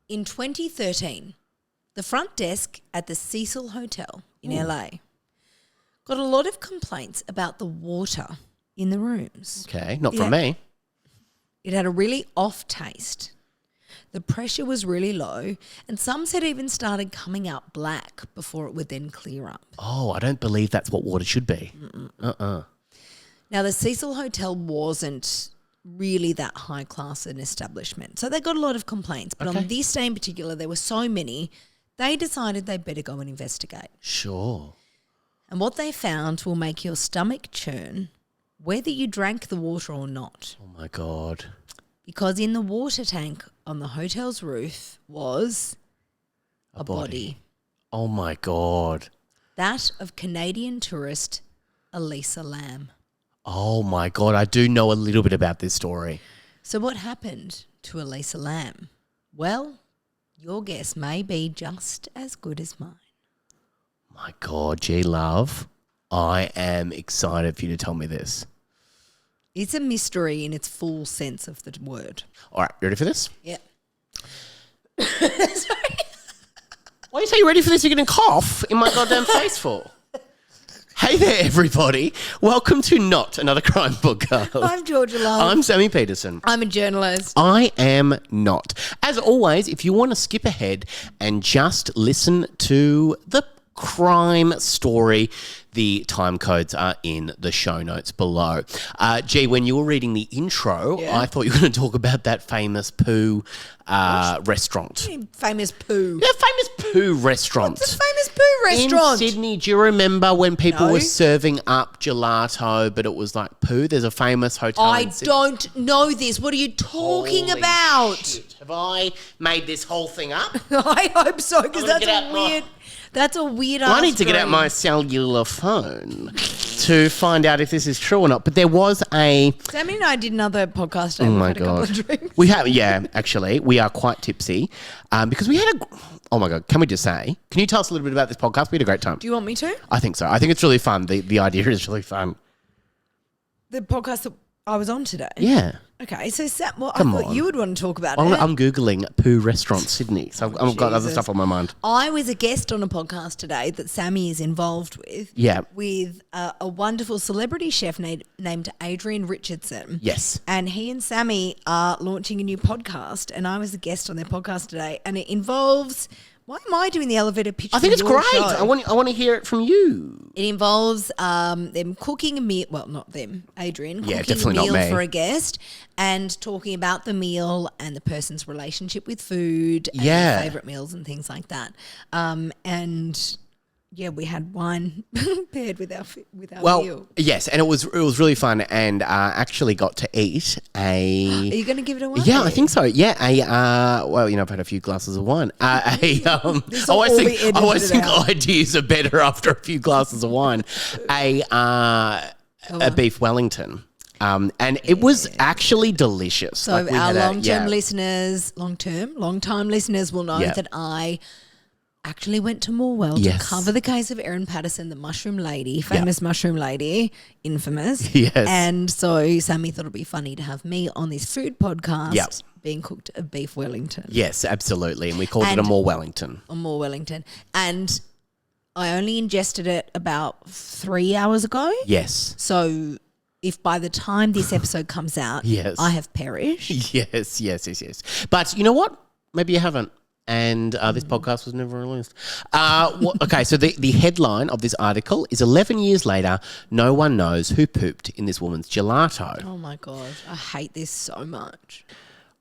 In 2013, the front desk at the Cecil Hotel in LA got a lot of complaints about the water in the rooms. Okay, not from me. It had a really off taste. The pressure was really low, and some said it even started coming out black before it would then clear up. Oh, I don't believe that's what water should be. Now, the Cecil Hotel wasn't really that high class an establishment, so they got a lot of complaints. But on this day in particular, there were so many, they decided they'd better go and investigate. Sure. And what they found will make your stomach churn whether you drank the water or not. Oh, my God. Because in the water tank on the hotel's roof was a body. Oh, my God. That of Canadian tourist Elisa Lam. Oh, my God. I do know a little bit about this story. So what happened to Elisa Lam? Well, your guess may be just as good as mine. My God, G Love, I am excited for you to tell me this. It's a mystery in its full sense of the word. All right, you ready for this? Yeah. Sorry. Why do you say you're ready for this? You're going to cough in my goddamn face for? Hey there, everybody. Welcome to Not Another Crime Podcast. I'm Georgia Love. I'm Sammy Peterson. I'm a journalist. I am not. As always, if you want to skip ahead and just listen to the crime story, the time codes are in the show notes below. Gee, when you were reading the intro, I thought you were going to talk about that famous poo restaurant. Famous poo. Yeah, famous poo restaurant. What's a famous poo restaurant? In Sydney, do you remember when people were serving up gelato, but it was like poo? There's a famous hotel in Sydney. Don't know this. What are you talking Holy about? shit. Have I made this whole thing up? I hope so, because that's get out a weird... That's a weird I need to get out my cellular phone to find out if this is true or not. But there was a... Sammy and I did another podcast. Oh, my had a couple God. of drinks. We have, actually. We are quite tipsy because we had a... Oh, my God. Can we just say... Can you tell us a little bit about this podcast? We had a great time. Do you want me to? I think so. I think it's really fun. The idea is really fun. The podcast that I was on today? Yeah. Okay, so Sam, I Come thought on. you would want to talk about Well, it. I'm Googling Poo Restaurant Sydney, so I've got other stuff on my mind. I was a guest on a podcast today that Sammy is involved with. Yeah. With a wonderful celebrity chef named Adrian Richardson. Yes. And he and Sammy are launching a new podcast, and I was a guest on their podcast today, and it involves... Why am I doing the elevator pitch? I think it's great. Show? I want to hear it from you. It involves them cooking a meal. Well, not them, Adrian. Yeah, cooking definitely a meal not me. for a guest and talking about the meal and the person's relationship with food and their favourite meals and things like that. And yeah, we had wine paired with our meal. Yes, and it was really fun, and actually got to eat Are you going to give it away? Yeah, I think so. Yeah, I've had a few glasses of wine. I always think ideas are better after a few glasses of wine. A beef Wellington. And it was actually delicious. So our long-time listeners will know that I actually went to Morwell to cover the case of Erin Patterson, the mushroom lady, famous mushroom lady, infamous. Yes. And so Sammy thought it'd be funny to have me on this food podcast being cooked a beef Wellington. Yes, absolutely. And we called it a More Wellington. A More Wellington. And I only ingested it about 3 hours ago. Yes. So if by the time this episode comes out, I have perished. Yes. But you know what? Maybe you haven't. And this podcast was never released. Okay, so the headline of this article is 11 years later, no one knows who pooped in this woman's gelato. Oh, my God. I hate this so much.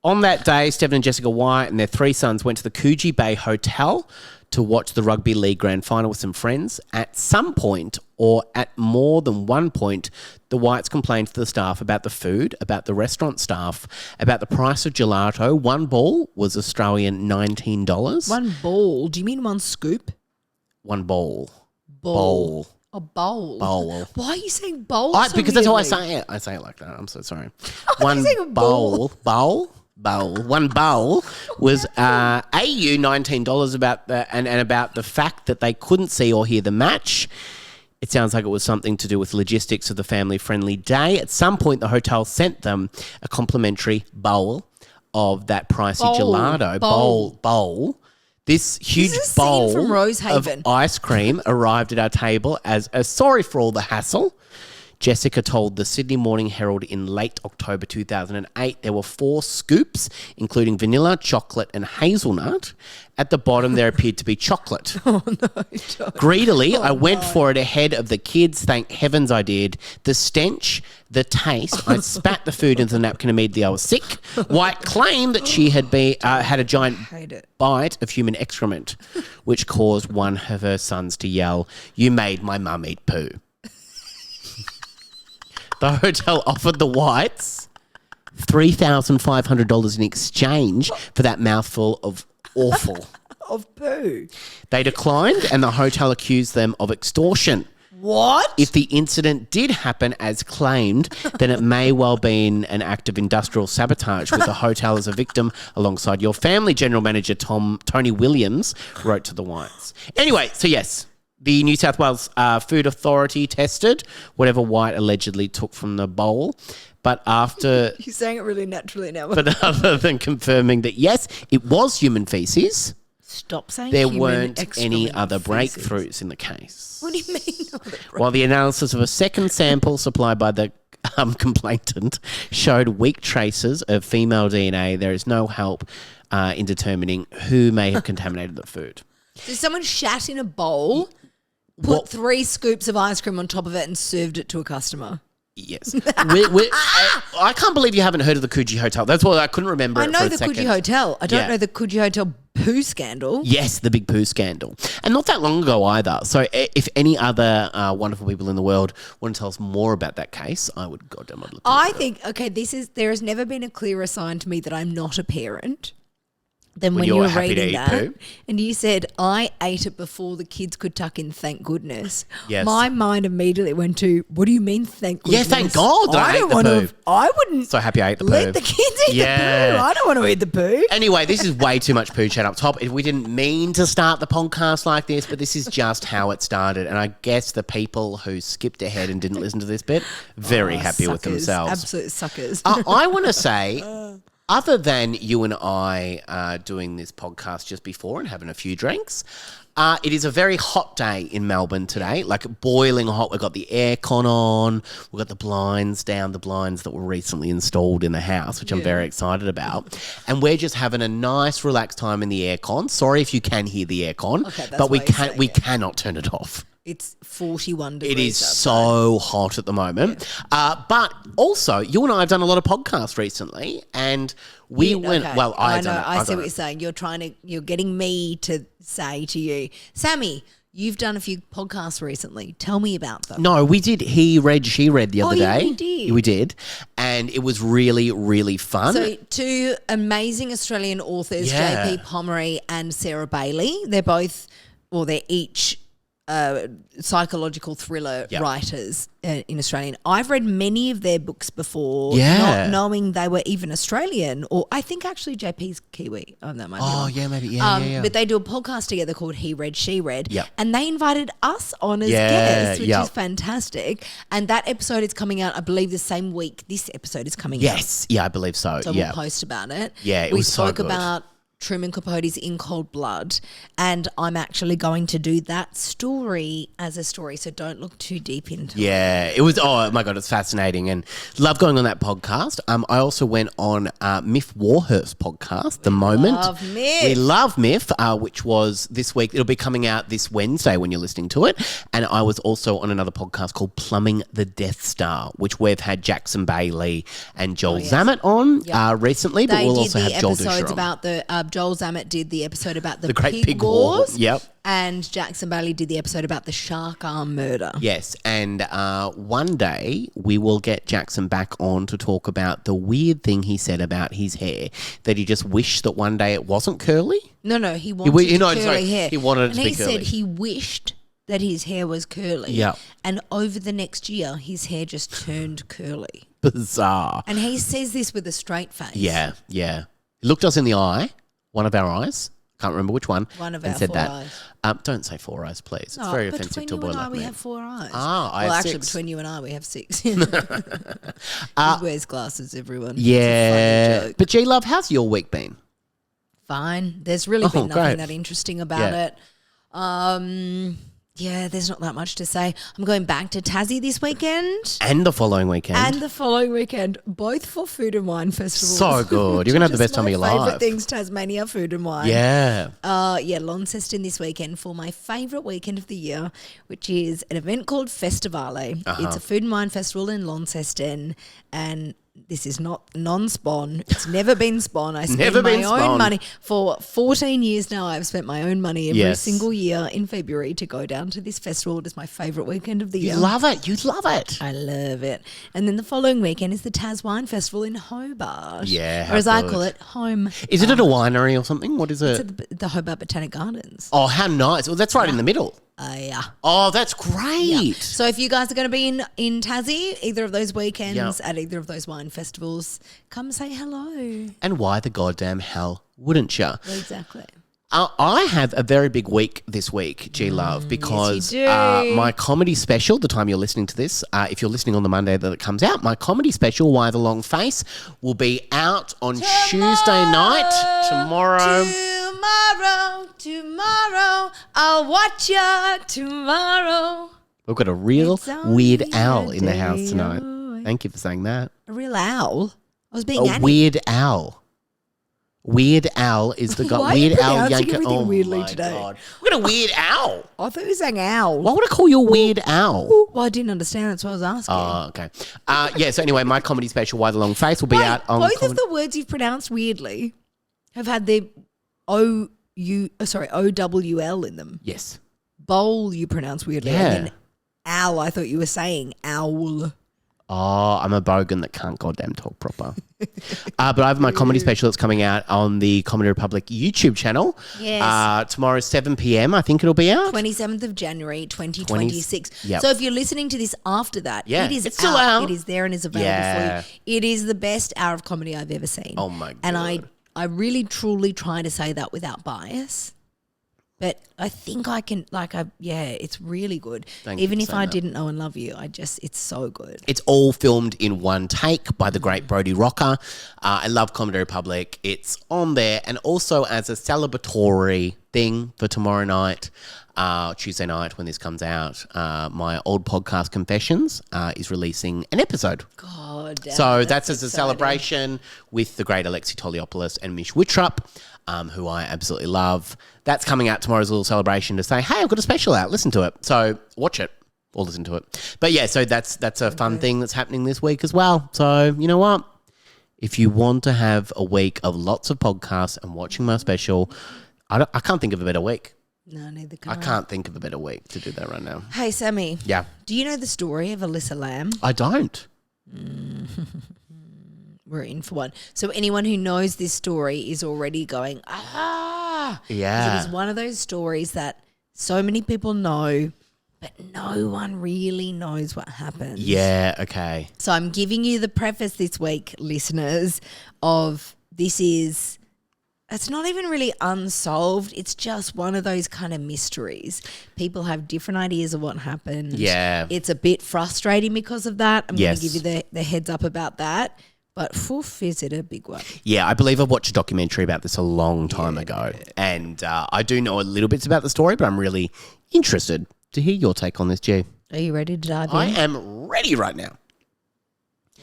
On that day, Stephen and Jessica White and their 3 sons went to the Coogee Bay Hotel to watch the Rugby League Grand Final with some friends. At some point, or at more than one point, the Whites complained to the staff about the food, about the restaurant staff, about the price of gelato. One ball was Australian $19. One ball? Do you mean one scoop? One bowl. Bowl. A bowl. Bowl. Why are you saying bowl? Because that's how I say it. I say it like that. I'm so sorry. One bowl. One bowl was AU $19 about the fact that they couldn't see or hear the match. It sounds like it was something to do with logistics of the family-friendly day. At some point, the hotel sent them a complimentary bowl of that pricey Bowl. gelato Bowl. bowl. This huge This is a scene bowl from of Rosehaven. ice cream arrived at our table as a sorry for all the hassle. Jessica told the Sydney Morning Herald in late October 2008 there were 4 scoops, including vanilla, chocolate, and hazelnut. At the bottom, there appeared to be chocolate. Oh, no. Don't. Greedily, I went for it ahead of the kids. Thank heavens I did. The stench, the taste, I spat the food into the napkin immediately. I was sick. White claimed that she had had a giant bite of human excrement, which caused one of her sons to yell, "You made my mum eat poo." The hotel offered the Whites $3,500 in exchange for that mouthful of awful. Of poo. They declined, and the hotel accused them of extortion. What? If the incident did happen as claimed, then it may well be an act of industrial sabotage with the hotel as a victim alongside your family. General Manager Tony Williams wrote to the Whites. Anyway, so yes, the New South Wales Food Authority tested whatever White allegedly took from the bowl. But after... You're saying it really naturally now. But other than confirming that, yes, it was human feces, Stop saying there human weren't any excrement other feces. breakthroughs in the case. What do you mean? While the analysis of a second sample supplied by the complainant showed weak traces of female DNA, there is no help in determining who may have contaminated the food. So someone shat in a bowl, put 3 scoops of ice cream on top of it and served it to a customer. Yes. I can't believe you haven't heard of the Coogee Hotel. That's why I couldn't remember it I know for a the second. Coogee Hotel. I don't know the Coogee Hotel poo scandal. Yes, the big poo scandal. And not that long ago either. So if any other wonderful people in the world want to tell us more about that case, I would goddamn look I think, okay, there has never been a clearer sign to me that I'm not a parent than when you were reading that. Poo? And you said, I ate it before the kids could tuck in, thank goodness. Yes. My mind immediately went to, what do you mean, thank goodness? Yeah, thank God that I ate the poo. I wouldn't So happy I ate the poo. let the kids eat the poo. I don't want to eat the poo. Anyway, this is way too much poo chat up top. We didn't mean to start the podcast like this, but this is just how it started. And I guess the people who skipped ahead and didn't listen to this bit, very happy with themselves. Absolute suckers. I want to say... Other than you and I doing this podcast just before and having a few drinks, it is a very hot day in Melbourne today, like boiling hot. We've got the aircon on, we've got the blinds down, the blinds that were recently installed in the house, which I'm very excited about. And we're just having a nice relaxed time in the aircon. Sorry if you can hear the aircon, but we cannot turn it off. It's 41 degrees. It is outside. so hot at the moment. But also, you and I have done a lot of podcasts recently, and we went. Okay. Well, I know. I see what you're saying. You're getting me to say to you, Sammy, you've done a few podcasts recently. Tell me about them. No, we did. He read, she read the other day. We did. We did, and it was really, really fun. So 2 amazing Australian authors, JP Pomeroy and Sarah Bailey. They're each psychological thriller writers in Australian. I've read many of their books before, not knowing they were even Australian, or I think actually JP's Kiwi. Oh, that might be wrong. Yeah, maybe. Yeah. But they do a podcast together called He Read, She Read, Yep. and they invited us on as guests, which is fantastic. And that episode is coming out, I believe, the same week this episode is coming out. Yes, yeah, I believe so. So we'll post about it. Yeah, we was so spoke good. about Truman Capote's In Cold Blood, and I'm actually going to do that story as a story, so don't look too deep into it. Yeah, it was, oh my God, it's fascinating, and love going on that podcast. I also went on Miff Warhurst's podcast, The Moment. Love Miff. We love Miff, which was this week. It'll be coming out this Wednesday when you're listening to it. And I was also on another podcast called Plumbing the Death Star, which we've had Jackson Bailey and Joel Zammett on recently, but we'll also have Joel Dusher on. Joel Zammett did the episode about the Great pig Pig War. wars. Yep. And Jackson Bailey did the episode about the shark arm murder. Yes, and one day we will get Jackson back on to talk about the weird thing he said about his hair, that he just wished that one day it wasn't curly. No, he wanted curly hair. He wanted it to be curly. And he said he wished that his hair was curly. Yeah. And over the next year, his hair just turned curly. Bizarre. And he says this with a straight face. Yeah. He looked us in the eye, one of our eyes. can't remember which one. One of and our said 4 that. eyes. Don't say 4 eyes, please. It's No, very offensive to a boy between you and I, like we me. have 4 eyes. I well, have actually, 6. between you and I, we have 6. He wears glasses, everyone. Yeah. It's a funny joke. But G-Love, how's your week been? Fine. There's really been nothing great. that interesting about it. Yeah, there's not that much to say. I'm going back to Tassie this weekend. And the following weekend. And the following weekend, both for Food and Wine festivals. So good. You're going to have the best time of your My life. favourite things, Tasmania Food and Wine. Yeah. Launceston this weekend for my favourite weekend of the year, which is an event called Festivale. It's a food and wine festival in Launceston, and this is not non-spawn. It's never been spawn. I spend my own money. For 14 years now, I've spent my own money every single year in February to go down to this festival. It is my favourite weekend of the year. You love it. You love it. I love it. And then the following weekend is the Tas Wine Festival in Hobart. Yeah, or as I call it, Home. Is it at a winery or something? What is it? It's at the Hobart Botanic Gardens. Oh, how nice. Well, that's right in the middle. Yeah. Oh, that's great. Yeah. So if you guys are going to be in Tassie, either of those weekends at either of those wine festivals, come say hello. And why the goddamn hell wouldn't you? Exactly. I have a very big week this week, G-Love, because yes, you do. My comedy special, the time you're listening to this, if you're listening on the Monday that it comes out, my comedy special, Why the Long Face, will be out on Tuesday night, tomorrow. Tomorrow, I'll watch ya tomorrow. We've got a real weird only owl a in the house day tonight. away. Thank you for saying that. A real owl? I was being A Annie. weird owl. Weird Owl is the guy. Why are you Weird Al pronouncing Yankovic. everything Oh weirdly my today? God. We've got a Weird Owl. I thought you were saying owl. Why would I call you a Weird Owl? Well, I didn't understand. That's what I was asking. Oh, okay. Yeah, so anyway, my comedy special, Why the Long Face, will be out on... Both of the words you've pronounced weirdly have had the OWL in them. Yes. Bowl you pronounce weirdly. Yeah. And then owl, I thought you were saying owl. Oh, I'm a bogan that can't goddamn talk proper. But I have my comedy special that's coming out on the Comedy Republic YouTube channel. Yes. Tomorrow, 7 p.m, I think it'll be out. 27th of January, 2026. Yep. So if you're listening to this after that, Yeah, it is it's still out. It is there and is available for you. It is the best hour of comedy I've ever seen. Oh, my God. And I really, truly try to say that without bias. But I think I can, it's really good. Thank you Even for if saying I that. didn't know and love you, it's so good. It's all filmed in one take by the great Brodie Rocker. I love Comedy Republic. It's on there. And also as a celebratory thing for tomorrow night, Tuesday night when this comes out, my old podcast Confessions is releasing an episode. God damn, So that's as a exciting. celebration with the great Alexi Toliopoulos and Mish Wittrup, who I absolutely love. That's coming out tomorrow as a little celebration to say, hey, I've got a special out. Listen to it. So watch it or listen to it. But yeah, so that's a fun thing that's happening this week as well. So you know what? If you want to have a week of lots of podcasts and watching my special, I can't think of a better week. No, neither can I can't think of a better week to do that right now. Hey, Sammy. Yeah. Do you know the story of Elisa Lam? I don't. We're in for one. So anyone who knows this story is already going, Yeah. It is one of those stories that so many people know, but no one really knows what happened. Yeah, okay. So I'm giving you the preface this week, listeners, of it's not even really unsolved. It's just one of those kind of mysteries. People have different ideas of what happened. Yeah. It's a bit frustrating because of that. I'm going Yes. to give you the heads up about that. But is it a big one? Yeah, I believe I watched a documentary about this a long time ago. And I do know a little bits about the story, but I'm really interested to hear your take on this, G. Are you ready to dive in? I am ready right now.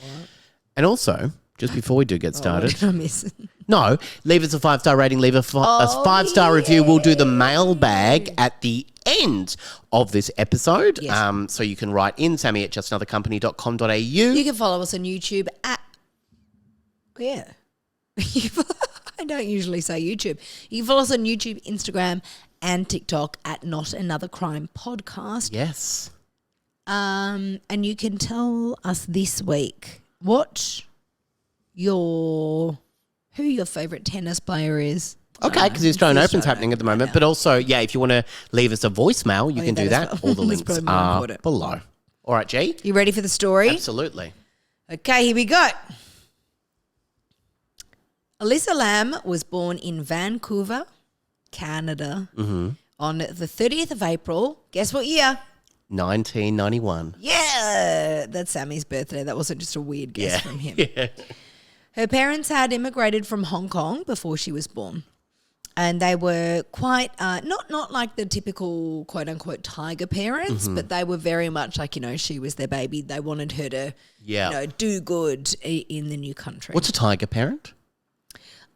What? And also, just before we do get started, What did I miss? no, leave us a 5-star rating, leave a 5-star review. We'll do the mailbag at the end of this episode. Yes. So you can write in sammy@justanothercompany.com.au. You can follow us on YouTube at... Yeah. I don't usually say YouTube. You can follow us on YouTube, Instagram and TikTok at Not Another Crime Podcast. Yes. And you can tell us this week who your favourite tennis player is. Okay, because the Australian Open's happening at the moment. But also, yeah, if you want to leave us a voicemail, you can do that. All the links probably more are important. below. All right, G? You ready for the story? Absolutely. Okay, here we go. Elisa Lam was born in Vancouver, Canada on the 30th of April. Guess what year? 1991. Yeah, that's Sammy's birthday. That wasn't just a weird guess from him. Yeah. Her parents had immigrated from Hong Kong before she was born. And they were quite, not like the typical quote-unquote tiger parents, but they were very much like, she was their baby. They wanted her to, do good in the new country. What's a tiger parent?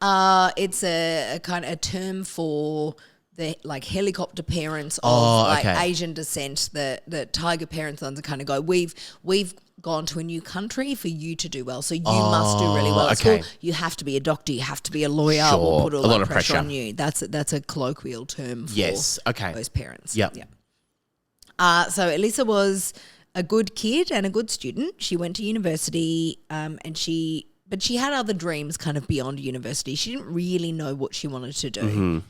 It's a kind of a term for the helicopter parents of Asian descent. The tiger parents ones that kind of go, we've gone to a new country for you to do well, so you must do really well at school. You have to be a doctor, you have to be a lawyer. Sure. We'll put a lot of pressure on you. That's a colloquial term for those parents. Yep. So Elisa was a good kid and a good student. She went to university, but she had other dreams kind of beyond university. She didn't really know what she wanted to do.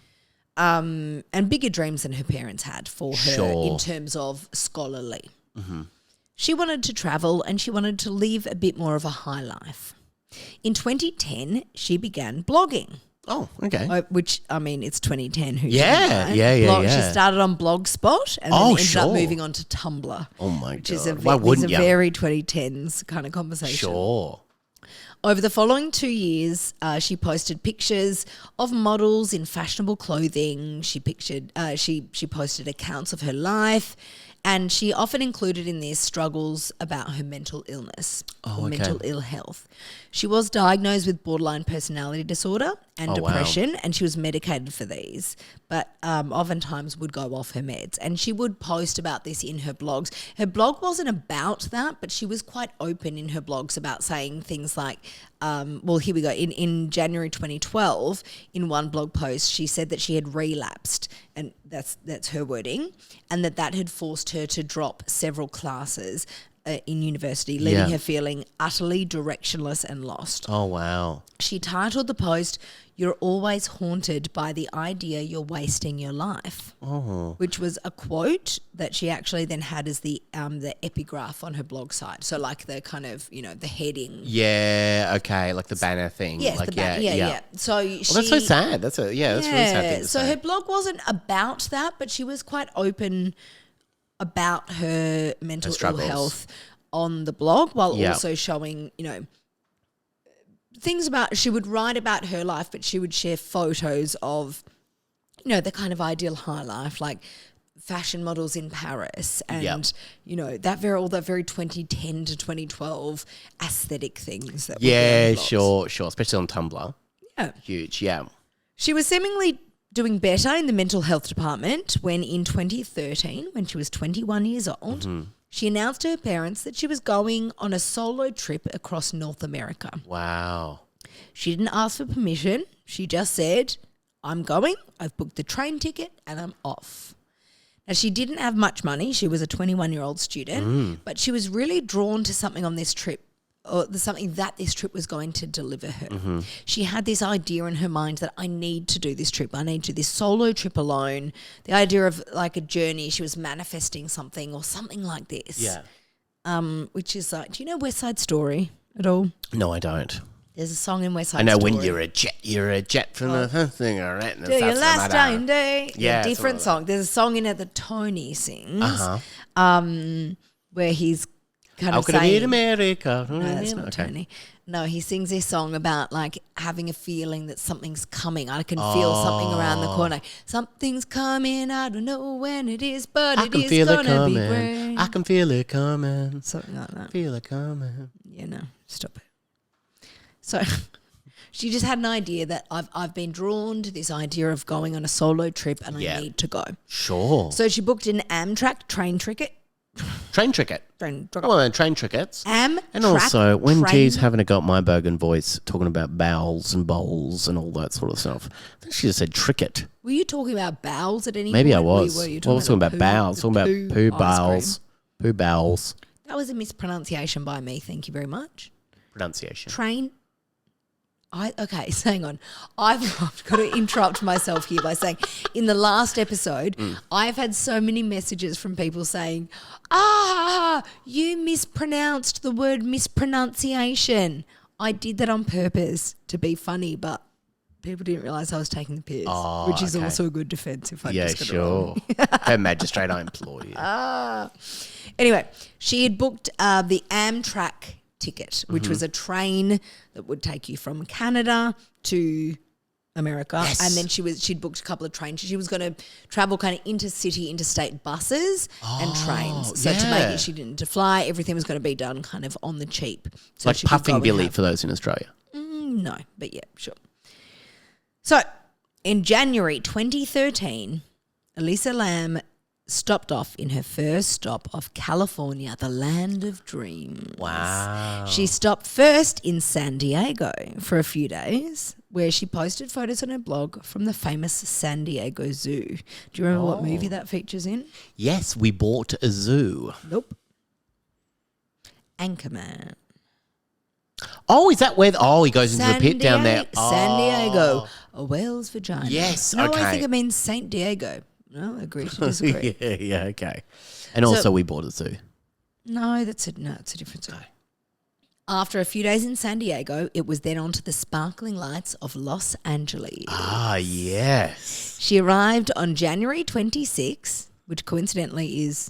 And bigger dreams than her parents had for her in terms of scholarly. She wanted to travel and she wanted to live a bit more of a high life. In 2010, she began blogging. Oh, okay. Which, it's 2010. Who She started on Blogspot and then ended up moving on to Tumblr. Oh, my which God. Is a Why very 2010s kind of conversation. Sure. Over the following 2 years, she posted pictures of models in fashionable clothing. She posted accounts of her life, and she often included in this struggles about her mental illness or mental ill health. She was diagnosed with borderline personality disorder and depression, and she was medicated for these, but oftentimes would go off her meds. And she would post about this in her blogs. Her blog wasn't about that, but she was quite open in her blogs about saying things like, here we go. In January 2012, in one blog post, she said that she had relapsed, and that's her wording, and that had forced her to drop several classes in university, leaving her feeling utterly directionless and lost. Oh, wow. She titled the post, "You're always haunted by the idea you're wasting your life," which was a quote that she actually then had as the epigraph on her blog site. So like the kind of, the heading. Yeah, okay, like the banner thing. Yes, like, the banner, yeah. So that's so sad. That's really sad thing to so say. her blog wasn't about that, but she was quite open about her mental ill health on the blog, while also showing, things about, she would write about her life, but she would share photos of, the kind of ideal high life, like fashion models in Paris and, all that very 2010 to 2012 aesthetic things. That sure, especially on Tumblr. Yeah. Huge, She was seemingly doing better in the mental health department when in 2013, when she was 21 years old, she announced to her parents that she was going on a solo trip across North America. Wow. She didn't ask for permission. She just said, "I'm going, I've booked the train ticket and I'm off." Now, she didn't have much money. She was a 21-year-old student, but she was really drawn to something on this trip, or something that this trip was going to deliver her. She had this idea in her mind that I need to do this trip. I need to do this solo trip alone. The idea of like a journey. She was manifesting something or something like this. Yeah. Which is like, do you know West Side Story at all? No, I don't. There's a song in West Side Story. I know when you're a jet from the thing, all right? Do your last time day. Yeah, different song. There's a song in it that Tony sings where he's kind of saying, America. No, that's not Tony. No, he sings this song about like having a feeling that something's coming. I can feel something around the corner. Something's coming. I don't know when it is, but it is gonna be great. I can feel it coming. Something like that. Feel it coming. Stop it. So she just had an idea that I've been drawn to this idea of going on a solo trip and I need to go. Sure. So she booked an Amtrak train ticket. Train ticket. Train tickets. And also, when G's having a go at my Bergen voice, talking about bowels and bowls and all that sort of stuff, I think she just said tricket. Were you talking about bowels at any point? Maybe I was. I was talking about bowels. Talking about poo bowels. Poo bowels. That was a mispronunciation by me. Thank you very much. Pronunciation. Train. So hang on. I've got to interrupt myself here by saying in the last episode, I've had so many messages from people saying, you mispronounced the word mispronunciation. I did that on purpose to be funny, but People didn't realise I was taking the piss, Oh, which is okay. also a good defence if I Yeah, just got it wrong. sure. Her magistrate, I implore you. Anyway, she had booked the Amtrak ticket, which was a train that would take you from Canada to America. Yes. And then she'd booked a couple of trains. She was going to travel kind of intercity, interstate buses and trains. So to make yeah. it, she didn't need to fly. Everything was going to be done kind of on the cheap. So Like she could go Puffing and Billy have- for those in Australia. No, but yeah, sure. So in January 2013, Elisa Lam stopped off in her first stop of California, the land of dreams. Wow. She stopped first in San Diego for a few days, where she posted photos on her blog from the famous San Diego Zoo. Do you remember what movie that features in? Yes, we bought a zoo. Nope. Anchorman. Oh, is that where? He goes into the pit down there. San Diego, a whale's vagina. Yes, No, okay. I think it means Saint Diego. No, agree to disagree. yeah, okay. And also, we bought a zoo. No, it's a different story. After a few days in San Diego, it was then on to the sparkling lights of Los Angeles. Ah, yes. She arrived on January 26, which coincidentally is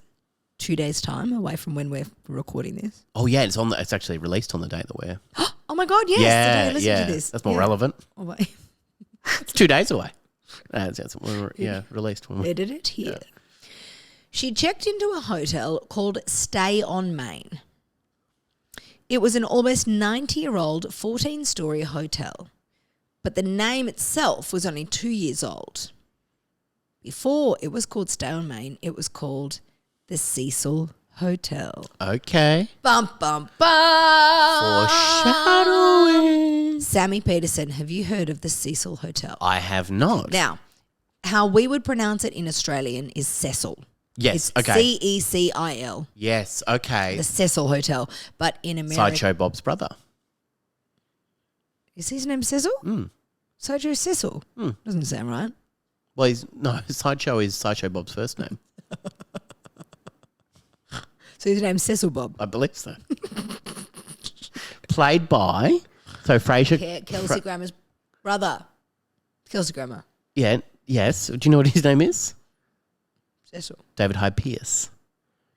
2 days' time away from when we're recording this. Oh, yeah. It's actually released on the date that we're. Oh my God, yes. yeah, the day I listened yeah. to this. That's more Yeah. relevant. Oh, wait. It's 2 days away. Released when we. Edit it here. She checked into a hotel called Stay on Main. It was an almost 90-year-old 14-story hotel, but the name itself was only 2 years old. Before it was called Stay on Main, it was called the Cecil Hotel. Okay. Bum, bum, bum. Foreshadowing. Sammy Peterson, have you heard of the Cecil Hotel? I have not. Now, how we would pronounce it in Australian is Cecil. Yes, It's okay. Cecil. Yes, okay. The Cecil Hotel. But in America... Sideshow Bob's brother. Is his name Cecil? Sideshow Cecil? Doesn't sound right. Well, Sideshow is Sideshow Bob's first name. So his name's Cecil Bob. I believe so. Played by, so Fraser. Kelsey Grammer's brother. Kelsey Grammer. Yeah, yes. Do you know what his name is? Cecil. David Hyde Pierce,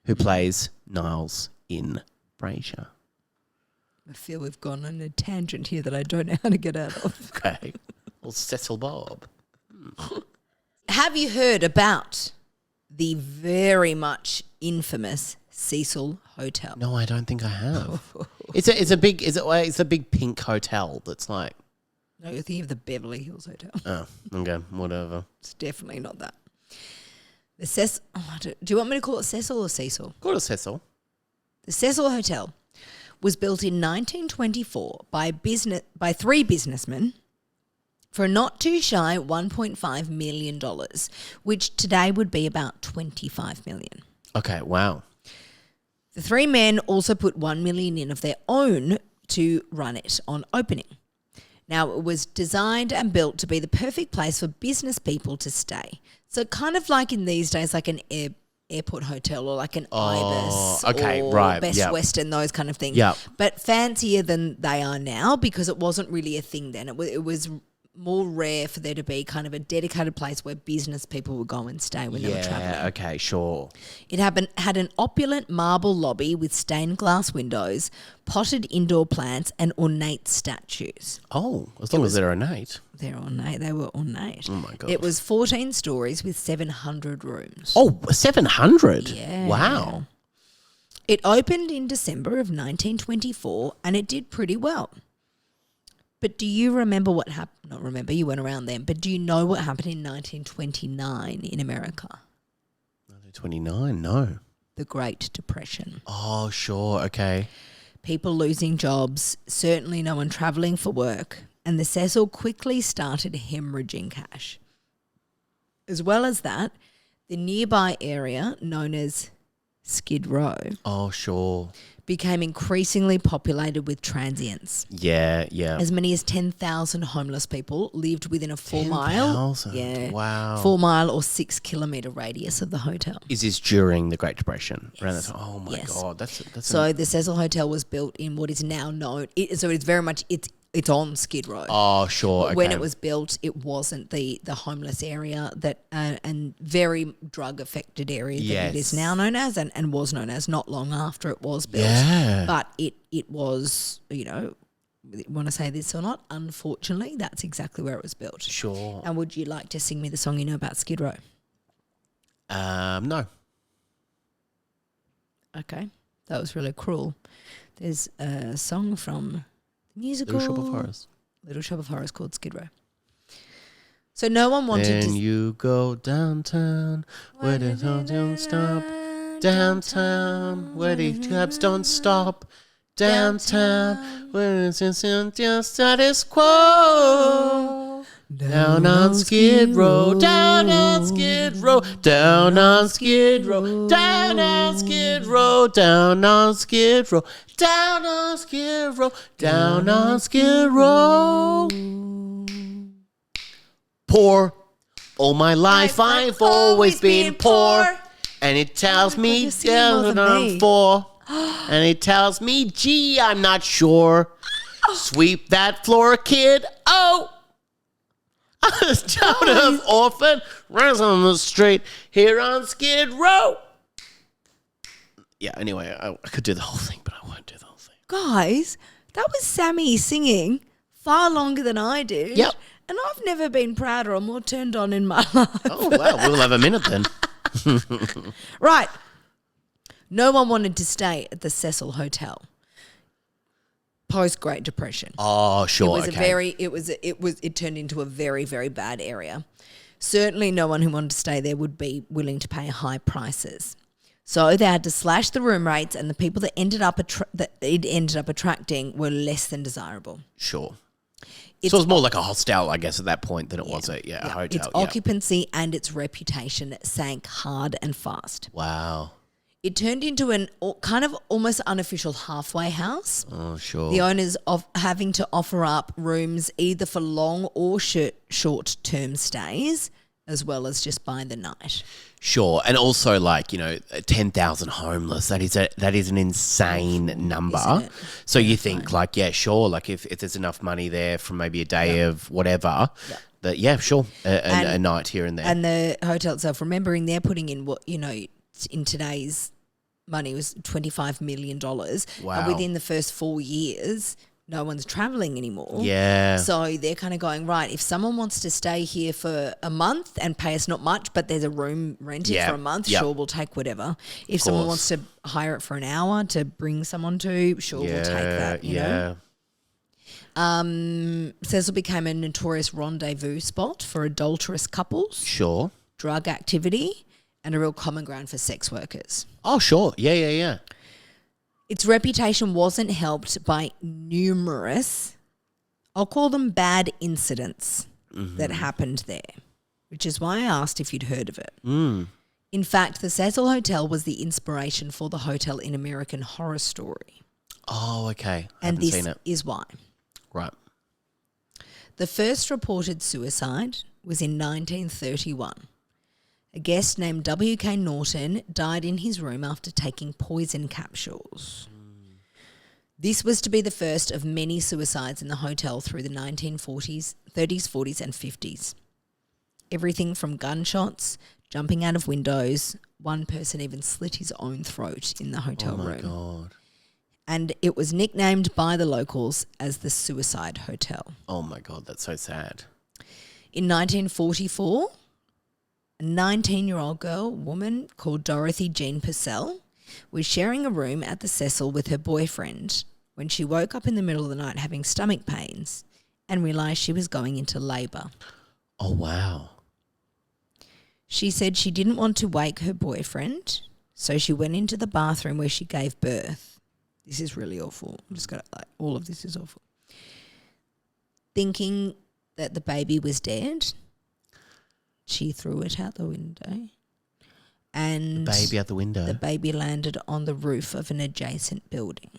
who plays Niles in Frasier. I feel we've gone on a tangent here that I don't know how to get out of. Okay. Well, Cecil Bob. Have you heard about the very much infamous Cecil Hotel? No, I don't think I have. It's a big pink hotel that's like. No, you're thinking of the Beverly Hills Hotel. Oh, okay, whatever. It's definitely not that. The do you want me to call it Cecil or Cecil? Call it Cecil. The Cecil Hotel was built in 1924 by three businessmen for a not too shy $1.5 million, which today would be about $25 million. Okay, wow. The three men also put $1 million in of their own to run it on opening. Now, it was designed and built to be the perfect place for business people to stay. So kind of like in these days, like an airport hotel or like an Ibis or Best Western, those kind of things. Yep. But fancier than they are now because it wasn't really a thing then. It was more rare for there to be kind of a dedicated place where business people would go and stay when they were travelling. Yeah, okay, sure. It had an opulent marble lobby with stained glass windows, potted indoor plants and ornate statues. Oh, as long as they're ornate. They're ornate. They were ornate. Oh, my God. It was 14 stories with 700 rooms. Oh, 700? Yeah. Wow. It opened in December of 1924 and it did pretty well. But do you remember what happened? Not remember, you weren't around then, but do you know what happened in 1929 in America? 1929, no. The Great Depression. Oh, sure, okay. People losing jobs, certainly no one travelling for work, and the Cecil quickly started hemorrhaging cash. As well as that, the nearby area known as Skid Row Oh, sure. became increasingly populated with transients. Yeah. As many as 10,000 homeless people lived within a 4 mile. 10,000? Wow. 4 mile or 6 kilometre radius of the hotel. Is this during the Great Depression? Yes. Around that time? Oh, my Yes. God. That's So the Cecil Hotel was built in what is now known. So it's very much, it's it's on Skid Row. Oh, sure. But okay. when it was built, it wasn't the homeless area that and very drug affected area that it is now known as, and was known as not long after it was built. Yeah. But it was, you want to say this or not? Unfortunately, that's exactly where it was built. Sure. And would you like to sing me the song you know about Skid Row? No. Okay, that was really cruel. There's a song from the musical Little Shop of Horrors. Little Shop of Horrors called Skid Row. So no one wanted Then you go downtown where the town don't stop. Downtown where the cabs don't stop. Downtown where it's just status quo. Down on Skid Row, down on Skid Row, down on Skid Row, down on Skid Row, down on Skid Row, down on Skid Row, down on Skid Row. Poor. All my life I've always been poor. And it tells me down on 4. And it tells me, gee, I'm not sure. Sweep that floor, kid. Oh. A town of orphan runs on the street here on Skid Row. Yeah, anyway, I could do the whole thing, but I won't do the whole thing. Guys, that was Sammy singing far longer than I did. Yep. And I've never been prouder or more turned on in my life. Oh, wow. We'll have a minute then. Right. No one wanted to stay at the Cecil Hotel. Post Great Depression. Oh, sure. It turned into a very, very bad area. Certainly no one who wanted to stay there would be willing to pay high prices. So they had to slash the room rates, and the people that it ended up attracting were less than desirable. Sure. So it was more like a hostel, I guess, at that point than it was a hotel. Its occupancy and its reputation sank hard and fast. Wow. It turned into an kind of almost unofficial halfway house. Oh, sure. The owners of having to offer up rooms either for long or short-term stays, as well as just by the night. Sure, and also 10,000 homeless. That is an insane number. So you think if there's enough money there from maybe a day of whatever, a night here and there. And the hotel itself, remembering they're putting in what in today's money was $25 million. Wow. And within the first 4 years, no one's traveling anymore. Yeah. So they're kind of going, right, if someone wants to stay here for a month and pay us not much, but there's a room rented for a month, sure, we'll take whatever. If someone wants to hire it for an hour to bring someone to, sure, we'll take that, you know. Cecil became a notorious rendezvous spot for adulterous couples. Sure. Drug activity, and a real common ground for sex workers. Oh, sure. Yeah. Its reputation wasn't helped by numerous, I'll call them bad incidents that happened there, which is why I asked if you'd heard of it. Mm. In fact, the Cecil Hotel was the inspiration for the hotel in American Horror Story. Oh, okay. And this is why. Right. The first reported suicide was in 1931. A guest named W.K. Norton died in his room after taking poison capsules. This was to be the first of many suicides in the hotel through the 1940s, 30s, 40s and 50s. Everything from gunshots, jumping out of windows, one person even slit his own throat in the hotel room. Oh, my God. And it was nicknamed by the locals as the Suicide Hotel. Oh, my God, that's so sad. In 1944... a 19-year-old woman called Dorothy Jean Purcell was sharing a room at the Cecil with her boyfriend when she woke up in the middle of the night having stomach pains and realised she was going into labour. Oh, wow. She said she didn't want to wake her boyfriend, so she went into the bathroom where she gave birth. This is really awful. I'm just going to, all of this is awful. Thinking that the baby was dead, she threw it out the window. And the baby out the window? The baby landed on the roof of an adjacent building.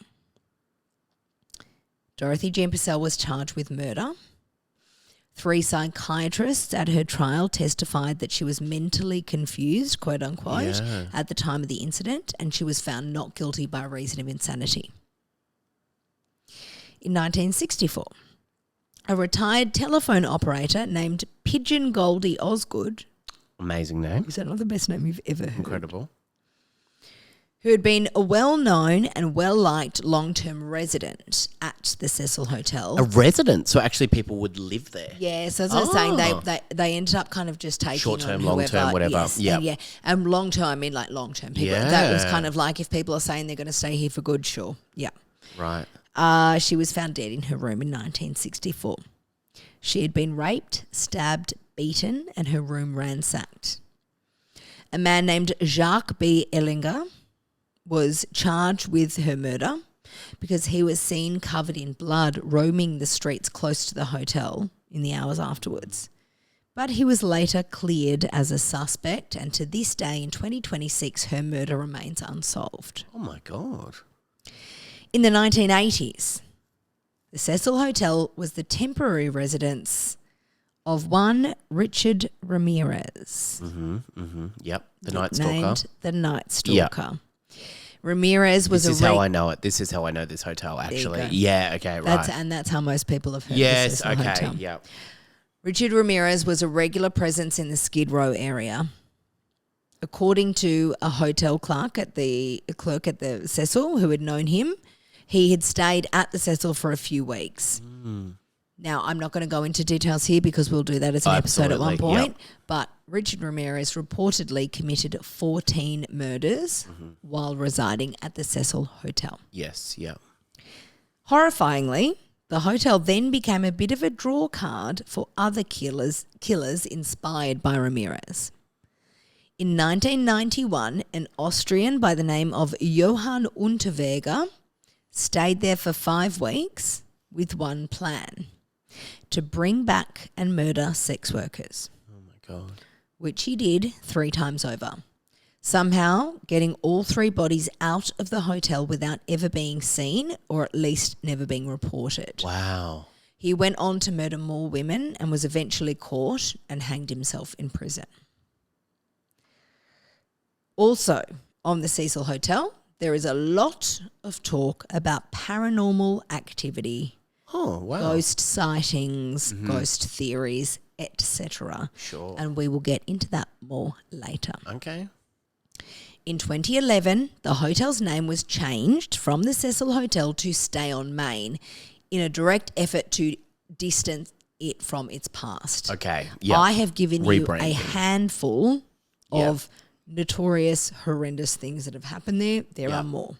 Dorothy Jean Purcell was charged with murder. 3 psychiatrists at her trial testified that she was mentally confused, quote unquote, at the time of the incident, and she was found not guilty by reason of insanity. In 1964, a retired telephone operator named Pigeon Goldie Osgood. Amazing name. Is that not the best name you've ever heard? Incredible. Who had been a well-known and well-liked long-term resident at the Cecil Hotel. A resident? So actually people would live there? Yeah, so as I was saying, they ended up kind of just taking short-term, on long-term, whatever. Yes, Yeah. And long-term, I mean like long-term people. Yeah. That was kind of like if people are saying they're going to stay here for good, sure. Yeah. Right. She was found dead in her room in 1964. She had been raped, stabbed, beaten, and her room ransacked. A man named Jacques B. Ellinger was charged with her murder because he was seen covered in blood roaming the streets close to the hotel in the hours afterwards. But he was later cleared as a suspect, and to this day in 2026, her murder remains unsolved. Oh, my God. In the 1980s, the Cecil Hotel was the temporary residence of one Richard Ramirez. Yep, the Night Stalker. Named the Night Stalker. Yep. Ramirez was This is how I know it. This is how I know this hotel, actually. Yeah, okay, right. That's how most people have heard of the Yes, Cecil okay, Hotel. yeah. Richard Ramirez was a regular presence in the Skid Row area. According to a hotel clerk at the Cecil who had known him, he had stayed at the Cecil for a few weeks. Now, I'm not going to go into details here because we'll do that as an episode at one point. Yep. But Richard Ramirez reportedly committed 14 murders while residing at the Cecil Hotel. Yes, yeah. Horrifyingly, the hotel then became a bit of a draw card for other killers inspired by Ramirez. In 1991, an Austrian by the name of Johann Unterweger stayed there for 5 weeks with one plan: to bring back and murder sex workers. Oh, my God. Which he did 3 times over, somehow getting all 3 bodies out of the hotel without ever being seen, or at least never being reported. Wow. He went on to murder more women and was eventually caught and hanged himself in prison. Also, on the Cecil Hotel, there is a lot of talk about paranormal activity. Oh, wow. Ghost sightings, ghost theories, etc. Sure. And we will get into that more later. Okay. In 2011, the hotel's name was changed from the Cecil Hotel to Stay on Main in a direct effort to distance it from its past. Okay, yeah. I have given you a Rebranding. handful of notorious, horrendous things that have happened there. There are more.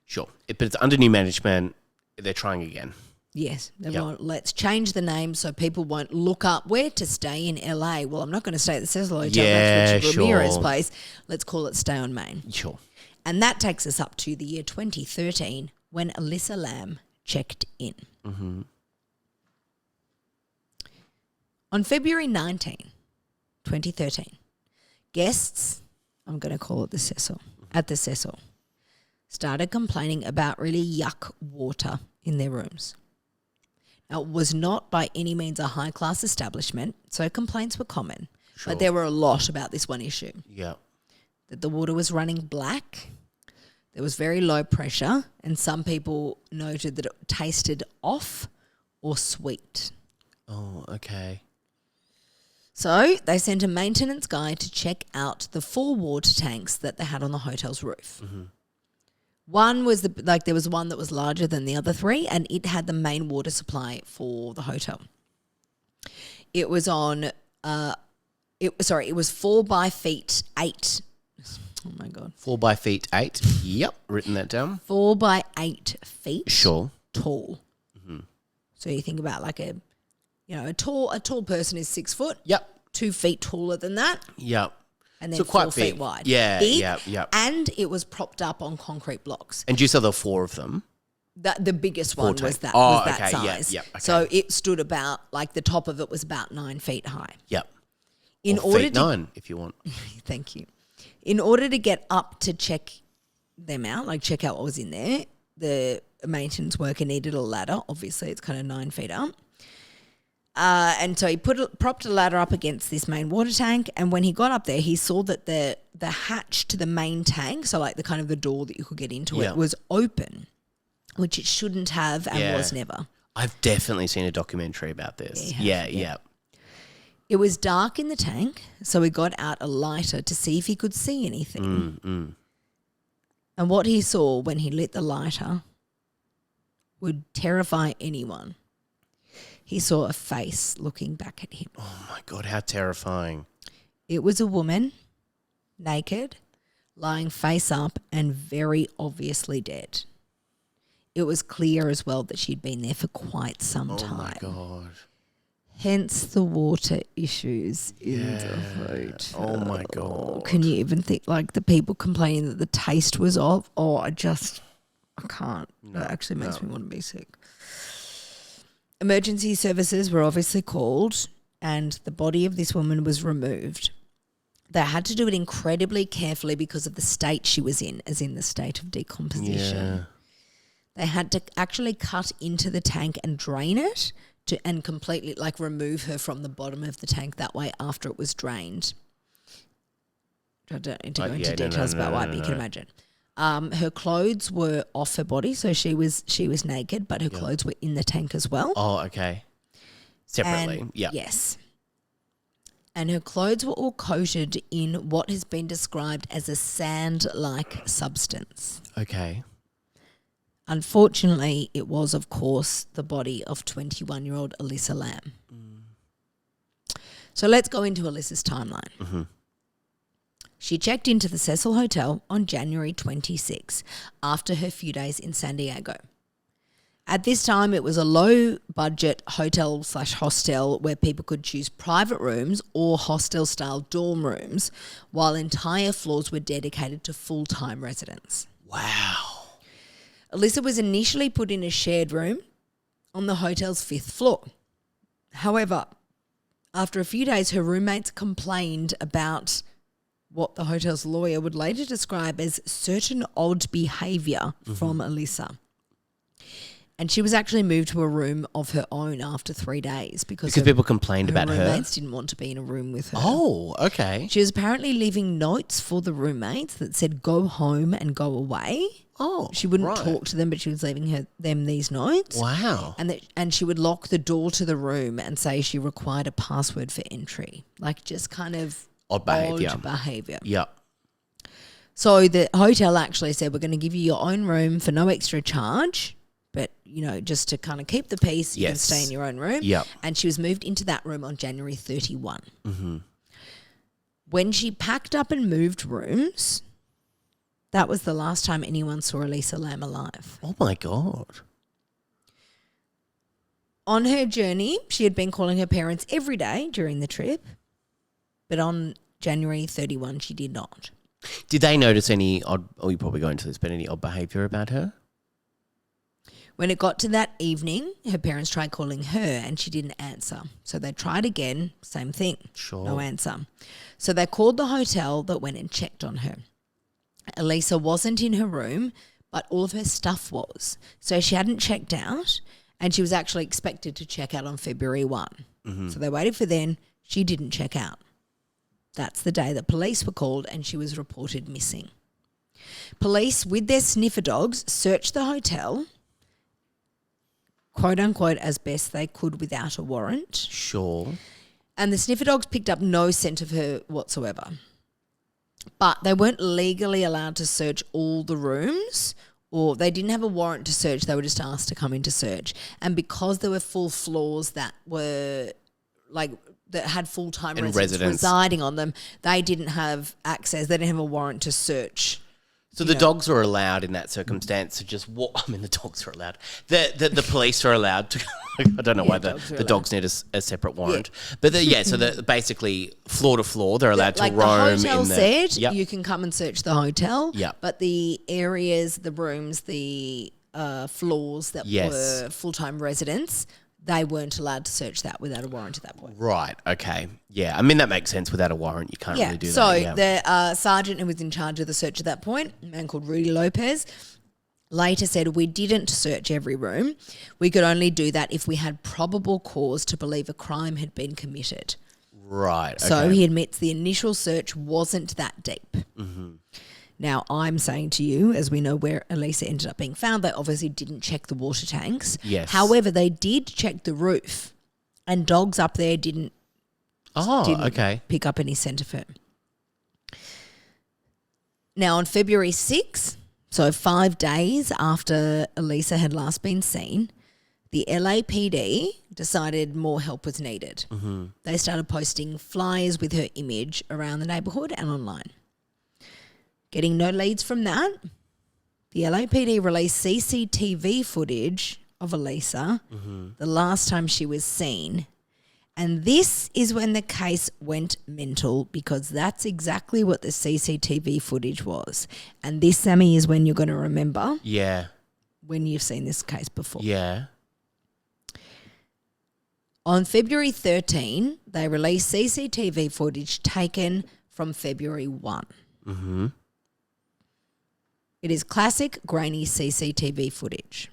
Sure. But it's under new management. They're trying again. Yes. Let's change the name so people won't look up where to stay in LA. Well, I'm not going to stay at the Cecil Hotel. That's Richard Ramirez's place. Let's call it Stay on Main. Sure. And that takes us up to the year 2013 when Elisa Lam checked in. On February 19, 2013, guests, I'm going to call it the Cecil, at the Cecil, started complaining about really yuck water in their rooms. Now, it was not by any means a high-class establishment, so complaints were common. Sure. But there were a lot about this one issue. Yeah. That the water was running black, there was very low pressure, and some people noted that it tasted off or sweet. Oh, okay. So they sent a maintenance guy to check out the 4 water tanks that they had on the hotel's roof. One was there was one that was larger than the other 3, and it had the main water supply for the hotel. It was on, it was 4 by feet 8. Oh my God. 4 by feet 8. Yep, written that down. 4 by 8 feet. Sure. Tall. So you think about like a tall person is 6 foot. Yep. 2 feet taller than that. Yep. And then So 4 quite feet big. wide. Yeah, Big, yep. And it was propped up on concrete blocks. And you saw there were 4 of them? The biggest one was that, okay, size. Yep, okay. So it stood about, like the top of it was about 9 feet high. Yep. In or order feet to 9 if you want. Thank you. In order to get up to check them out, like check out what was in there, the maintenance worker needed a ladder. Obviously, it's kind of 9 feet up. And so he propped a ladder up against this main water tank, and when he got up there, he saw that the hatch to the main tank, so like the kind of the door that you could get into it, was open, which it shouldn't have and was never. I've definitely seen a documentary about this. Yeah. It was dark in the tank, so he got out a lighter to see if he could see anything. And what he saw when he lit the lighter would terrify anyone. He saw a face looking back at him. Oh, my God, how terrifying. It was a woman, naked, lying face up and very obviously dead. It was clear as well that she'd been there for quite some time. Oh, my God. Hence the water issues in the hotel. Oh, my God. Can you even think, like, the people complaining that the taste was off? Oh, I can't. That actually makes me want to be sick. Emergency services were obviously called and the body of this woman was removed. They had to do it incredibly carefully because of the state she was in, as in the state of decomposition. Yeah. They had to actually cut into the tank and drain it and completely like remove her from the bottom of the tank that way after it was drained. I don't need to go into details about why, but you can imagine. Her clothes were off her body, so she was naked, but her clothes were in the tank as well. Oh, okay. Separately, yeah. Yes. And her clothes were all coated in what has been described as a sand-like substance. Okay. Unfortunately, it was, of course, the body of 21-year-old Elisa Lam. So let's go into Elisa's timeline. Mm-hmm. She checked into the Cecil Hotel on January 26 after her few days in San Diego. At this time, it was a low-budget hotel/hostel where people could choose private rooms or hostel-style dorm rooms, while entire floors were dedicated to full-time residents. Wow. Elisa was initially put in a shared room on the hotel's 5th floor. However, after a few days, her roommates complained about what the hotel's lawyer would later describe as certain odd behaviour from Elisa. And she was actually moved to a room of her own after 3 days because people complained about her. roommates didn't want to be in a room with her. Oh, okay. She was apparently leaving notes for the roommates that said go home and go away. Oh, she wouldn't talk to them, but she was leaving them these notes. Wow. And she would lock the door to the room and say she required a password for entry. Like just kind of odd behaviour. Yep. So the hotel actually said, we're going to give you your own room for no extra charge, but, you know, just to kind of keep the peace, you can stay in your own room. Yep. And she was moved into that room on January 31. Mm-hmm. When she packed up and moved rooms, that was the last time anyone saw Elisa Lam alive. Oh, my God. On her journey, she had been calling her parents every day during the trip, but on January 31, she did not. Did they notice any odd, you probably go into this, but any odd behaviour about her? When it got to that evening, her parents tried calling her and she didn't answer. So they tried again, same thing. Sure. No answer. So they called the hotel that went and checked on her. Elisa wasn't in her room, but all of her stuff was. So she hadn't checked out and she was actually expected to check out on February 1. Mm-hmm. So they waited for then. She didn't check out. That's the day that police were called and she was reported missing. Police, with their sniffer dogs, searched the hotel, quote unquote, as best they could without a warrant. Sure. And the sniffer dogs picked up no scent of her whatsoever. But they weren't legally allowed to search all the rooms, or they didn't have a warrant to search. They were just asked to come in to search. And because there were full floors that were like that had full-time residents residing on them, they didn't have access. They didn't have a warrant to search. So the dogs are allowed in that circumstance to just walk. I mean, the dogs are allowed. The police are allowed to. I don't know why the dogs need a separate warrant. Yeah. But so basically floor to floor, they're allowed to roam. Like the hotel said, you can come and search the hotel. Yeah. But the areas, the rooms, the floors that were full-time residents, they weren't allowed to search that without a warrant at that point. Right, okay. Yeah, I mean, that makes sense. Without a warrant, you can't really do that. So the sergeant who was in charge of the search at that point, a man called Rudy Lopez, later said, we didn't search every room. We could only do that if we had probable cause to believe a crime had been committed. Right, okay. So he admits the initial search wasn't that deep. Mm-hmm. Now, I'm saying to you, as we know where Elisa ended up being found, they obviously didn't check the water tanks. Yes. However, they did check the roof, and dogs up there didn't pick up any scent of her. Now, on February 6th, so 5 days after Elisa had last been seen, the LAPD decided more help was needed. Mm-hmm. They started posting flyers with her image around the neighbourhood and online. Getting no leads from that, the LAPD released CCTV footage of Elisa the last time she was seen. And this is when the case went mental, because that's exactly what the CCTV footage was. And this, Sammy, is when you're going to remember. Yeah. When you've seen this case before. Yeah. On February 13, they released CCTV footage taken from February 1. Mm-hmm. It is classic grainy CCTV footage.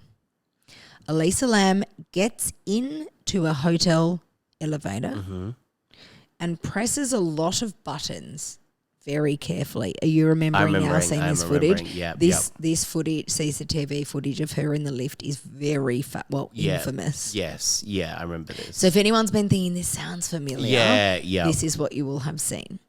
Elisa Lam gets into a hotel elevator and presses a lot of buttons very carefully. Are you remembering now seeing this footage? Yeah, this footage, CCTV footage of her in the lift, is very infamous. Yes, yeah, I remember this. So if anyone's been thinking this sounds familiar, this is what you will have seen.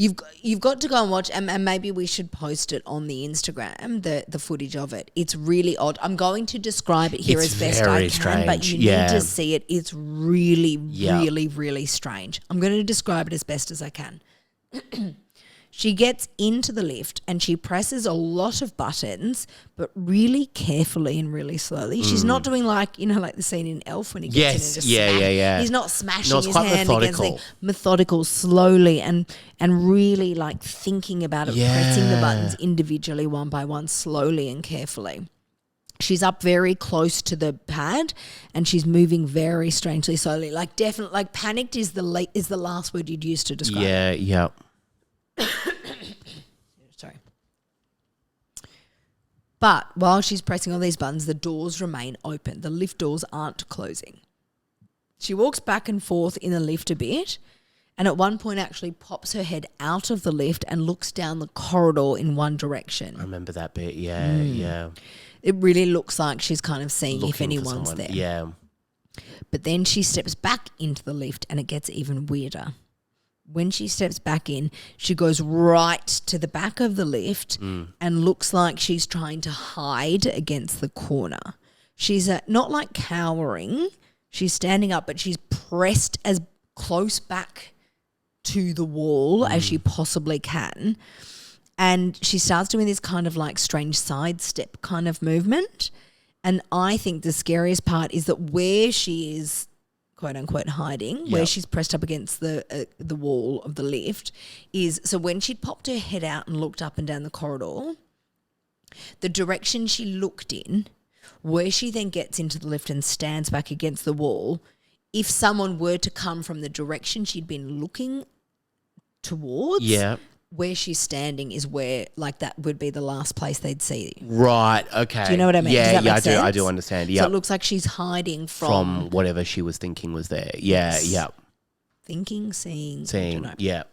You've got to go and watch, and maybe we should post it on the Instagram, the footage of it. It's really odd. I'm going to describe it here as best I can, strange. but you need to see it. It's really, really, really strange. I'm going to describe it as best as I can. She gets into the lift and she presses a lot of buttons, but really carefully and really slowly. She's not doing like the scene in Elf when he gets in and just yeah. He's not smashing It's his quite hand methodical. against the methodical, slowly and really like thinking about it, pressing the buttons individually one by one, slowly and carefully. She's up very close to the pad and she's moving very strangely slowly. Like definitely, like panicked is the last word you'd use to describe it. Yeah. Sorry. But while she's pressing all these buttons, the doors remain open. The lift doors aren't closing. She walks back and forth in the lift a bit, and at one point actually pops her head out of the lift and looks down the corridor in one direction. I remember that bit, yeah. It really looks like she's kind of seeing Looking if anyone's for someone. there. Yeah. But then she steps back into the lift and it gets even weirder. When she steps back in, she goes right to the back of the lift and looks like she's trying to hide against the corner. She's not like cowering. She's standing up, but she's pressed as close back to the wall as she possibly can. And she starts doing this kind of like strange sidestep kind of movement. And I think the scariest part is that where she is, quote unquote, hiding, where she's pressed up against the wall of the lift, is so when she'd popped her head out and looked up and down the corridor, the direction she looked in, where she then gets into the lift and stands back against the wall, if someone were to come from the direction she'd been looking towards, where she's standing is where, like, that would be the last place they'd see. Right, okay. Do you know what I mean? Yeah, Does that make sense? I do understand. So it looks like she's hiding from whatever she was thinking was there. Yeah, Yes. Thinking, seeing, Seeing, I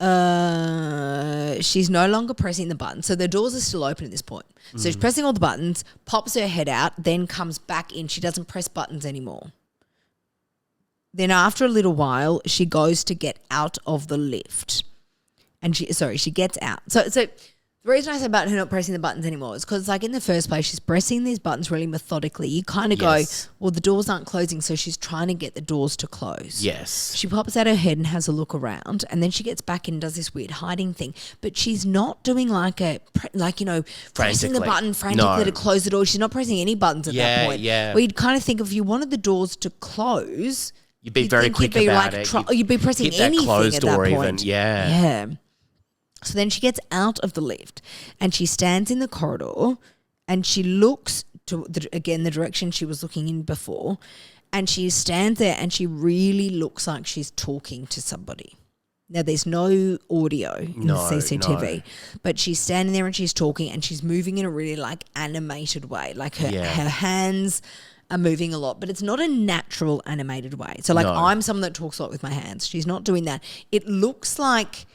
don't know. She's no longer pressing the button. So the doors are still open at this point. So she's pressing all the buttons, pops her head out, then comes back in. She doesn't press buttons anymore. Then after a little while, she goes to get out of the lift. And she gets out. So the reason I say about her not pressing the buttons anymore is because, like, in the first place, she's pressing these buttons really methodically. You kind of go, well, the doors aren't closing, so she's trying to get the doors to close. Yes. She pops out her head and has a look around, and then she gets back and does this weird hiding thing. But she's not doing pressing the button frantically to close the door. She's not pressing any buttons at that point. Yeah. Well, you'd kind of think if you wanted the doors to close, You'd be very quick about it. You'd be pressing hit that anything closed at that door point. even. Yeah. So then she gets out of the lift and she stands in the corridor and she looks to, the direction she was looking in before, and she stands there and she really looks like she's talking to somebody. Now, there's no audio in the CCTV, but she's standing there and she's talking and she's moving in a really, like, animated way. Like her hands are moving a lot, but it's not a natural animated way. So like No. I'm someone that talks a lot with my hands. She's not doing that. It looks like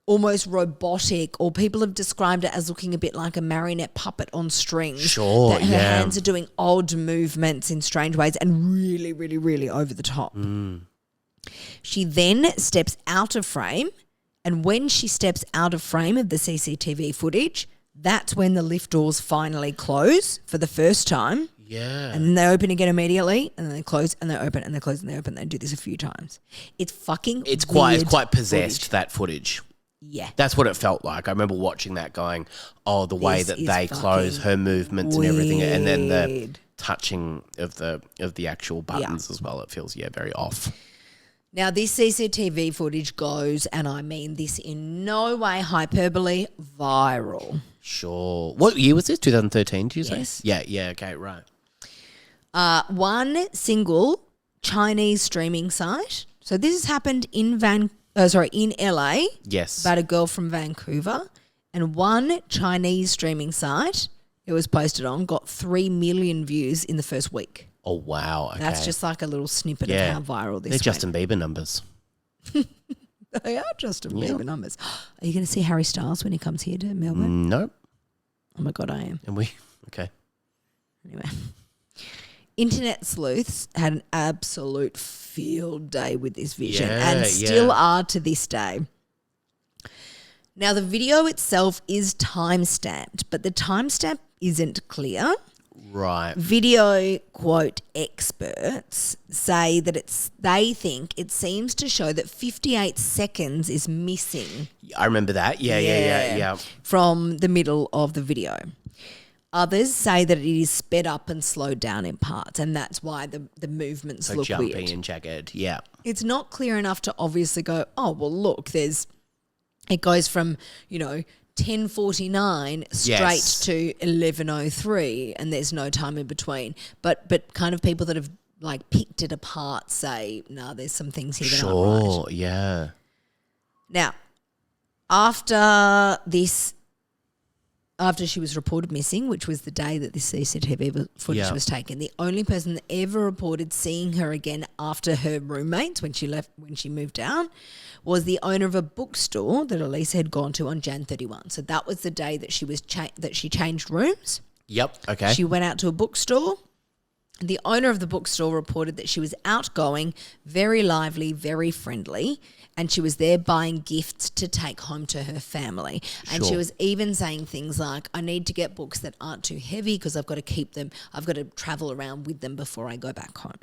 almost robotic, or people have described it as looking a bit like a marionette puppet on strings. Sure, that her yeah. hands are doing odd movements in strange ways and really, really, really over the top. She then steps out of frame, and when she steps out of frame of the CCTV footage, that's when the lift doors finally close for the first time. Yeah. And then they open again immediately, and then they close and they open and they close and they open. They do this a few times. It's fucking It's weird quite possessed, footage. that footage. Yeah. That's what it felt like. I remember watching that going, oh, the way This that is they close, fucking her movements and everything, and then the weird. touching of the actual buttons as well. It feels, very off. Now, this CCTV footage goes, and I mean this in no way hyperbole, viral. Sure. What year was this? 2013, did you say? Yes. Yeah, okay, right. One single Chinese streaming site. So this has happened in LA. Yes. About a girl from Vancouver, and one Chinese streaming site it was posted on got 3 million views in the first week. Oh, wow. Okay. That's just like a little snippet of how viral this They're went. Justin Bieber numbers. They are Justin Bieber numbers. Are you going to see Harry Styles when he comes here to Melbourne? Nope. Oh my God, I am. And we, okay. Anyway. Internet sleuths had an absolute field day with this vision and still are to this day. Now, the video itself is time-stamped, but the timestamp isn't clear. Right. Video, quote, experts say that they think it seems to show that 58 seconds is missing. I remember that. Yeah. From the middle of the video. Others say that it is sped up and slowed down in parts, and that's why the movements So look jumpy weird. and jagged. Yeah. It's not clear enough to obviously go, oh, well, look, it goes from, 10:49 straight to 11:03, and there's no time in between. But kind of people that have like picked it apart say, no, there's some things here that aren't right. Yeah. Now, after she was reported missing, which was the day that this CCTV footage was taken, the only person that ever reported seeing her again after her roommates when she moved down was the owner of a bookstore that Elisa had gone to on Jan 31. So that was the day that she changed rooms. Yep. Okay. She went out to a bookstore. The owner of the bookstore reported that she was outgoing, very lively, very friendly, and she was there buying gifts to take home to her family. And she was even saying things like, I need to get books that aren't too heavy because I've got to keep them, I've got to travel around with them before I go back home.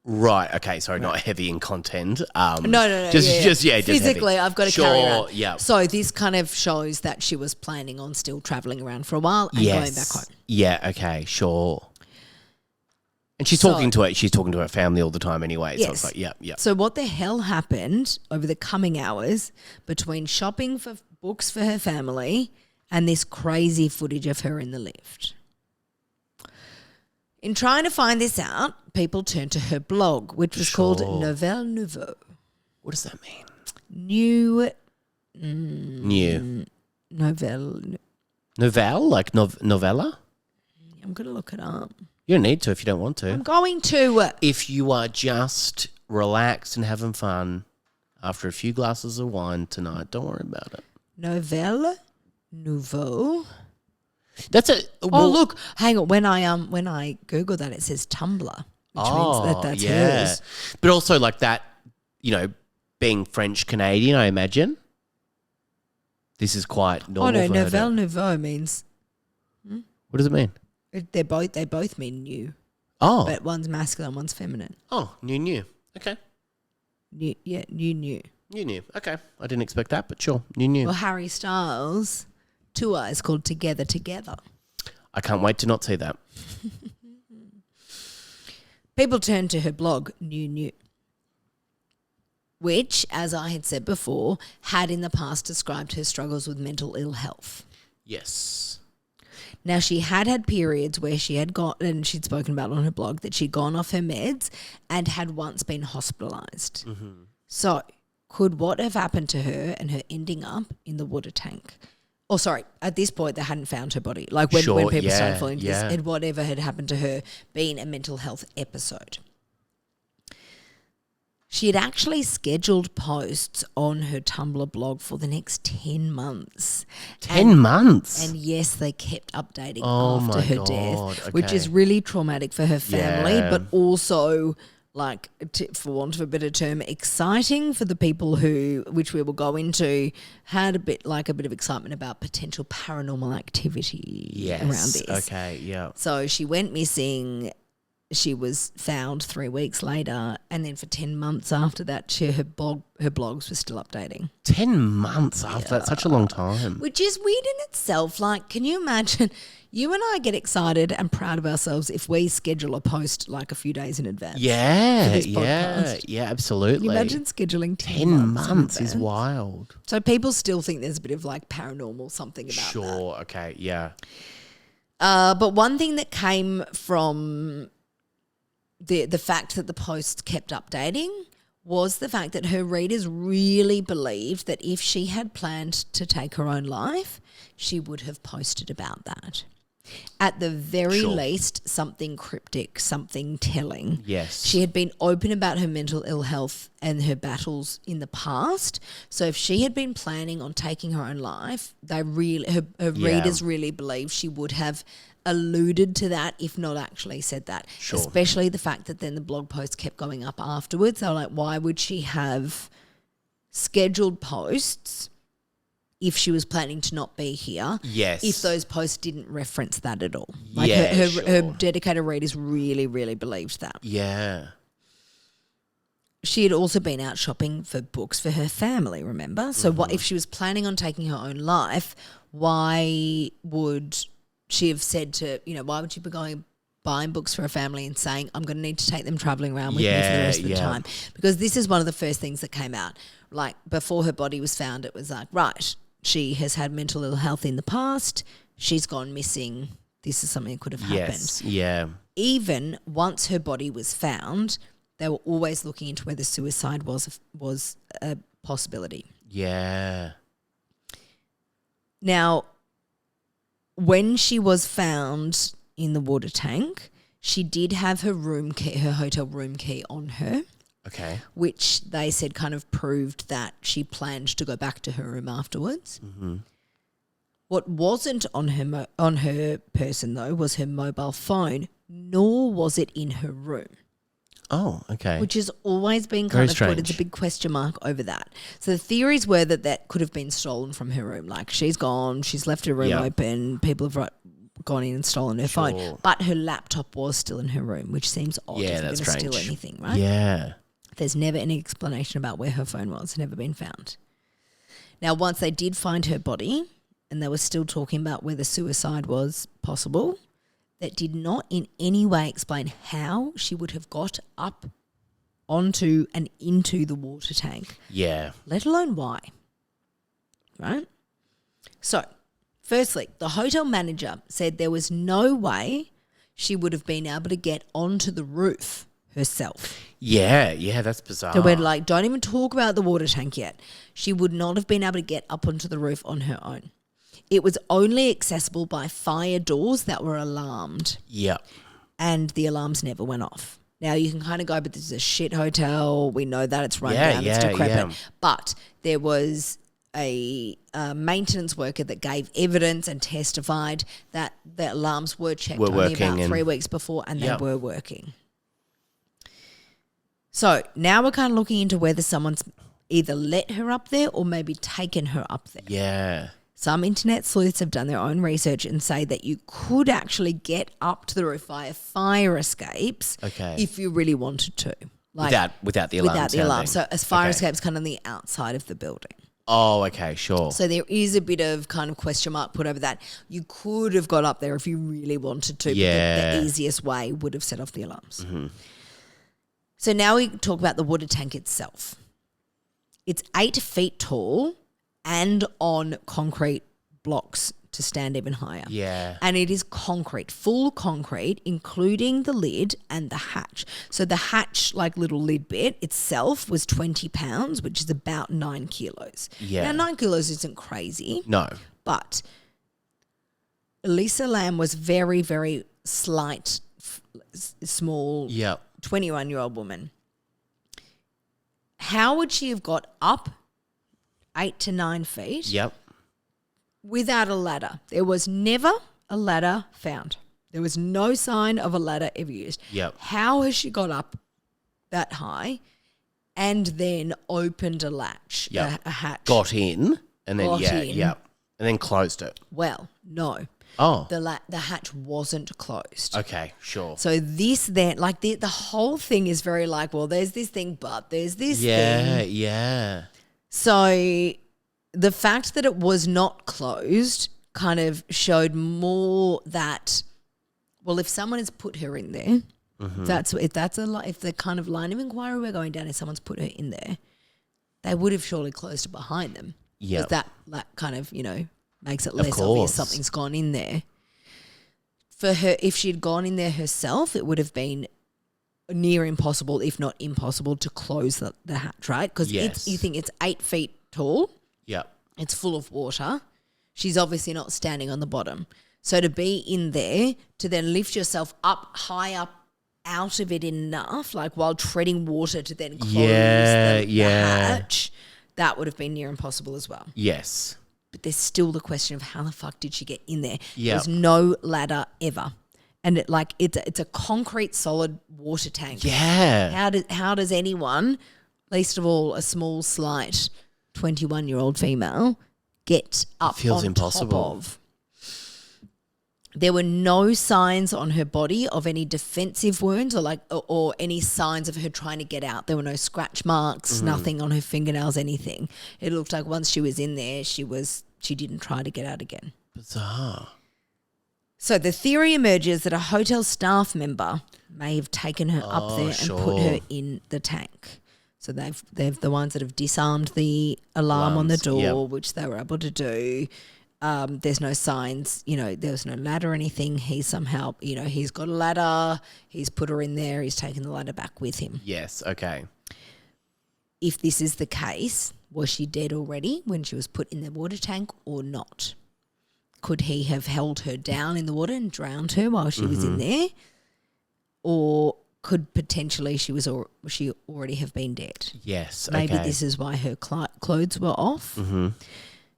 Right. Okay. Sorry, not heavy in content. No. Just physically, heavy. I've got to carry around. Yeah. So this kind of shows that she was planning on still traveling around for a while and going back home. Yeah. Okay. Sure. And she's talking to her family all the time anyway. Yes. So it's like, yeah. So what the hell happened over the coming hours between shopping for books for her family and this crazy footage of her in the lift? In trying to find this out, people turned to her blog, which was called Nouvelle Nouveau. What does that mean? New. Novelle, like novella? I'm going to look it up. You don't need to if you don't want to. I'm going to. If you are just relaxed and having fun after a few glasses of wine tonight, don't worry about it. Nouvelle Nouveau. That's a. Well, look, hang on. When I Google that, it says Tumblr, which means that's hers. But also like that, being French Canadian, I imagine. This is quite normal. Oh no, Nouvelle Nouveau means. What does it mean? They both mean new. Oh, but one's masculine, one's feminine. Oh, new. Okay. New. New. Okay, I didn't expect that, but sure, new. Well, Harry Styles' tour is called Together. I can't wait to not see that. People turn to her blog, New, which, as I had said before, had in the past described her struggles with mental ill health. Yes. Now, she had periods where she had gone, and she'd spoken about on her blog, that she'd gone off her meds and had once been hospitalised. Mm-hmm. So, could what have happened to her and her ending up in the water tank at this point they hadn't found her body. Like when people started falling into this, and whatever had happened to her being a mental health episode. She had actually scheduled posts on her Tumblr blog for the next 10 months. 10 months? And yes, they kept updating after her death, which is really traumatic for her family, but also, like, for want of a better term, exciting for the people who, which we will go into, had a bit of excitement about potential paranormal activity around this. Okay, yeah. So she went missing. She was found 3 weeks later, and then for 10 months after that, her blogs were still updating. 10 months after that's such a long time. Which is weird in itself. Like, can you imagine? You and I get excited and proud of ourselves if we schedule a post like a few days in advance. Yeah, absolutely. Can you imagine scheduling 10 months is wild. So people still think there's a bit of like paranormal something about that. Sure, okay, yeah. But one thing that came from the fact that the posts kept updating was the fact that her readers really believed that if she had planned to take her own life, she would have posted about that. At the very least, something cryptic, something telling. Yes. She had been open about her mental ill health and her battles in the past. So if she had been planning on taking her own life, her readers really believed she would have alluded to that, if not actually said that. Sure. Especially the fact that then the blog posts kept going up afterwards. They were like, why would she have scheduled posts if she was planning to not be here? Yes. If those posts didn't reference that at all. Like her dedicated readers really, really believed that. Yeah. She had also been out shopping for books for her family, remember? So what if she was planning on taking her own life, why would she have said why would she be buying books for her family and saying, I'm going to need to take them travelling around with me for the rest of the time? Because this is one of the first things that came out. Like, before her body was found, it was like, right, she has had mental ill health in the past. She's gone missing. This is something that could have happened. Yes, yeah. Even once her body was found, they were always looking into whether suicide was a possibility. Yeah. Now, when she was found in the water tank, she did have her hotel room key on her. Okay. Which they said kind of proved that she planned to go back to her room afterwards. Mm-hmm. What wasn't on her person, though, was her mobile phone, nor was it in her room. Oh, okay. Which has always been kind of put as a big question mark over that. So the theories were that could have been stolen from her room. Like, she's gone, she's left her room open, people have gone in and stolen her phone. But her laptop was still in her room, which seems odd if you're going to steal anything, right? Yeah. There's never any explanation about where her phone was, never been found. Now, once they did find her body, and they were still talking about whether suicide was possible, that did not in any way explain how she would have got up onto and into the water tank. Yeah. Let alone why. Right? So, firstly, the hotel manager said there was no way she would have been able to get onto the roof herself. Yeah, that's bizarre. So we're like, don't even talk about the water tank yet. She would not have been able to get up onto the roof on her own. It was only accessible by fire doors that were alarmed. Yeah. And the alarms never went off. Now, you can kind of go, but this is a shit hotel. We know that it's run down, it's decrepit. Yeah. But there was a maintenance worker that gave evidence and testified that the alarms were checked only about 3 weeks before, and they were working. So now we're kind of looking into whether someone's either let her up there or maybe taken her up there. Yeah. Some internet sleuths have done their own research and say that you could actually get up to the roof via fire escapes if you really wanted to. Like, without the alarm. Without the alarm. So as fire escapes kind of on the outside of the building. Oh, okay, sure. So there is a bit of kind of question mark put over that. You could have got up there if you really wanted to, but the easiest way would have set off the alarms. Mm-hmm. So now we talk about the water tank itself. It's 8 feet tall and on concrete blocks to stand even higher. Yeah. And it is concrete, full concrete, including the lid and the hatch. So the hatch, like little lid bit itself, was 20 pounds, which is about 9 kilos. Yeah. Now, 9 kilos isn't crazy. No. But Elisa Lam was very, very slight, small, 21-year-old woman. How would she have got up 8 to 9 feet without a ladder? There was never a ladder found. There was no sign of a ladder ever used. How has she got up that high and then opened a latch, a hatch? Got in and then, and then closed it. Well, no. Oh. The hatch wasn't closed. Okay, sure. So this then, like the whole thing is very like, well, there's this thing, but there's this thing. Yeah. So the fact that it was not closed kind of showed more that, well, if someone has put her in there, if the kind of line of inquiry we're going down, if someone's put her in there, they would have surely closed it behind them. Yeah. That kind of, makes it less obvious something's gone in there. For her, if she'd gone in there herself, it would have been near impossible, if not impossible, to close the hatch, right? Because you think it's 8 feet tall. Yeah. It's full of water. She's obviously not standing on the bottom. So to be in there, to then lift yourself up, high up, out of it enough, like while treading water to then close the hatch, that would have been near impossible as well. Yes. But there's still the question of how the fuck did she get in there? Yep. There's no ladder ever. And it's a concrete solid water tank. Yeah. How does anyone, least of all a small, slight 21-year-old female, get up feels on impossible. top of? There were no signs on her body of any defensive wounds or any signs of her trying to get out. There were no scratch marks, nothing on her fingernails, anything. It looked like once she was in there, she didn't try to get out again. Bizarre. So the theory emerges that a hotel staff member may have taken her up there and put her in the tank. So they've the ones that have disarmed the alarm on the door, which they were able to do. There's no signs, there was no ladder or anything. He's somehow, he's got a ladder. He's put her in there. He's taken the ladder back with him. Yes, okay. If this is the case, was she dead already when she was put in the water tank or not? Could he have held her down in the water and drowned her while she was in there? Or could potentially she already have been dead? Yes, Maybe this is why her clothes were off.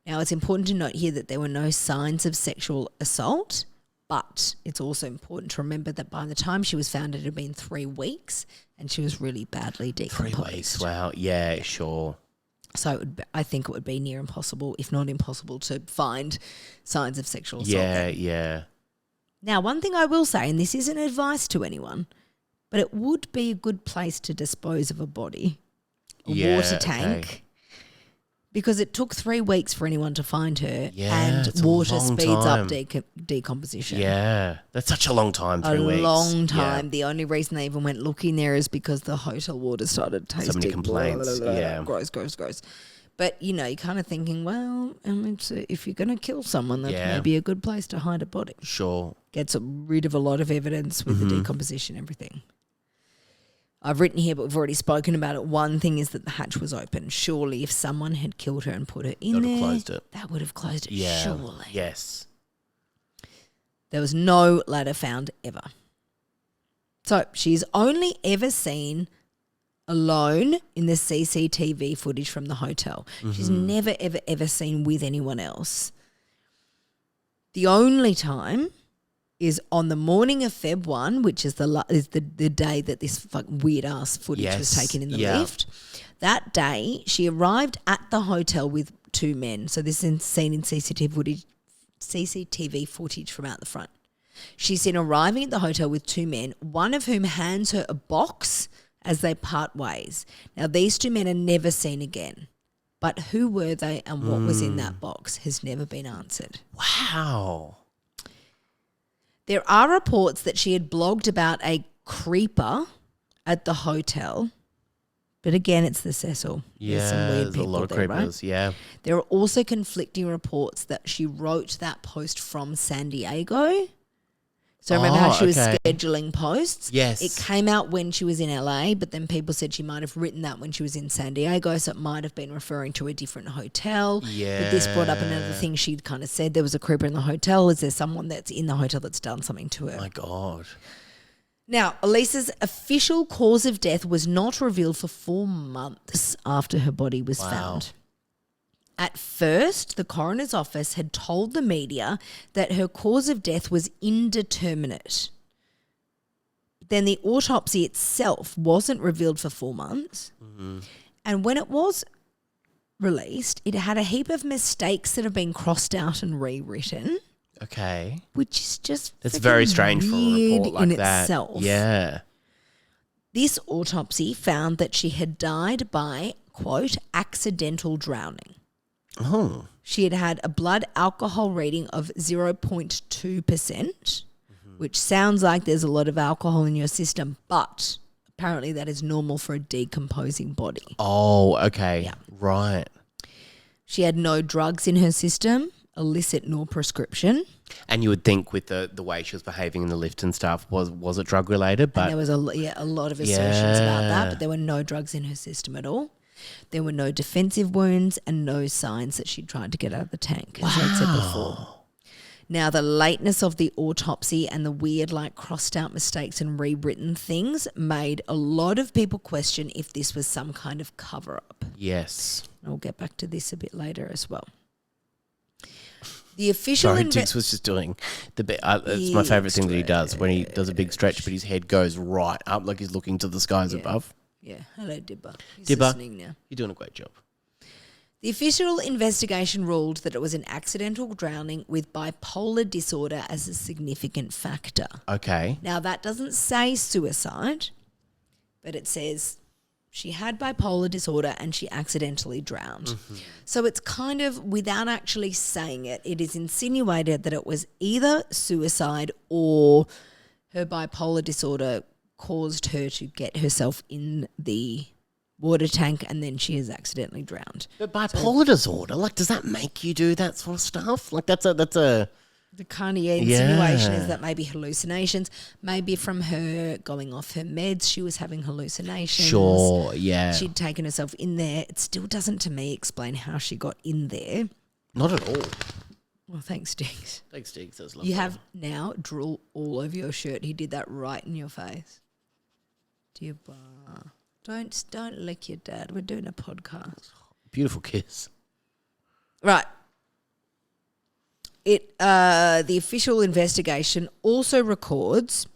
Now, it's important to note here that there were no signs of sexual assault, but it's also important to remember that by the time she was found, it had been 3 weeks and she was really badly decomposed. 3 weeks, wow. Yeah, sure. So I think it would be near impossible, if not impossible, to find signs of sexual assault. Yeah. Now, one thing I will say, and this isn't advice to anyone, but it would be a good place to dispose of a body, a water tank. Because it took 3 weeks for anyone to find her, and water speeds up decomposition. Yeah, that's such a long time, 3 weeks. A long time. Yeah. The only reason they even went looking there is because the hotel water started tasting. So many complaints, Gross. But, you're kind of thinking, well, if you're going to kill someone, that's maybe a good place to hide a body. Sure. Gets rid of a lot of evidence with the decomposition and everything. I've written here, but we've already spoken about it. One thing is that the hatch was open. Surely if someone had killed her and put her in there, closed it. That would have closed it, yeah. surely. Yes. There was no ladder found ever. So she's only ever seen alone in the CCTV footage from the hotel. She's never, ever, ever seen with anyone else. The only time is on the morning of Feb 1, which is the day that this weird ass footage was taken in the lift. That day, she arrived at the hotel with 2 men. So this is seen in CCTV footage from out the front. She's seen arriving at the hotel with 2 men, one of whom hands her a box as they part ways. Now, these 2 men are never seen again. But who were they and what was in that box has never been answered. Wow. There are reports that she had blogged about a creeper at the hotel, But again, it's the Cecil. Yeah, some weird there's a lot of there, creepers, right? yeah. There are also conflicting reports that she wrote that post from San Diego. So remember how she was scheduling posts? Yes. It came out when she was in LA, but then people said she might have written that when she was in San Diego, so it might have been referring to a different hotel. Yeah. But this brought up another thing she'd kind of said. There was a creeper in the hotel. Is there someone that's in the hotel that's done something to her? My God. Now, Elisa's official cause of death was not revealed for 4 months after her body was found. At first, the coroner's office had told the media that her cause of death was indeterminate. Then the autopsy itself wasn't revealed for 4 months. Mm-hmm. And when it was released, it had a heap of mistakes that have been crossed out and rewritten. Okay. Which is just That's very strange for a report like in that. itself. Yeah. This autopsy found that she had died by, quote, accidental drowning. Oh. She had had a blood alcohol reading of 0.2%, which sounds like there's a lot of alcohol in your system, but apparently that is normal for a decomposing body. Oh, okay. Yeah. Right. She had no drugs in her system, illicit nor prescription. And you would think with the way she was behaving in the lift and stuff, was it drug related? But and there was a lot of assertions about that, but there were no drugs in her system at all. There were no defensive wounds and no signs that she'd tried to get out of the tank, as I'd said before. Now, the lateness of the autopsy and the weird, crossed out mistakes and rewritten things made a lot of people question if this was some kind of cover-up. Yes. I'll get back to this a bit later as well. The official... Sorry, Dix was just doing the bit. It's my favourite thing that he does when he does a big stretch, but his head goes right up like he's looking to the skies above. Yeah, hello, Dibba. He's Dibba, listening now. You're doing a great job. The official investigation ruled that it was an accidental drowning with bipolar disorder as a significant factor. Okay. Now, that doesn't say suicide, but it says she had bipolar disorder and she accidentally drowned. Mm-hmm. So it's kind of, without actually saying it, it is insinuated that it was either suicide or her bipolar disorder caused her to get herself in the water tank and then she has accidentally drowned. But bipolar disorder, does that make you do that sort of stuff? That's a... The kind of insinuation is that maybe hallucinations, maybe from her going off her meds, she was having hallucinations. Sure, yeah. She'd taken herself in there. It still doesn't, to me, explain how she got in there. Not at all. Well, thanks, Diggs. Thanks, Diggs. That's lovely. You have now drool all over your shirt. He did that right in your face. Dear Bar. Don't lick your dad. We're doing a podcast. Beautiful kiss. Right. The official investigation also records.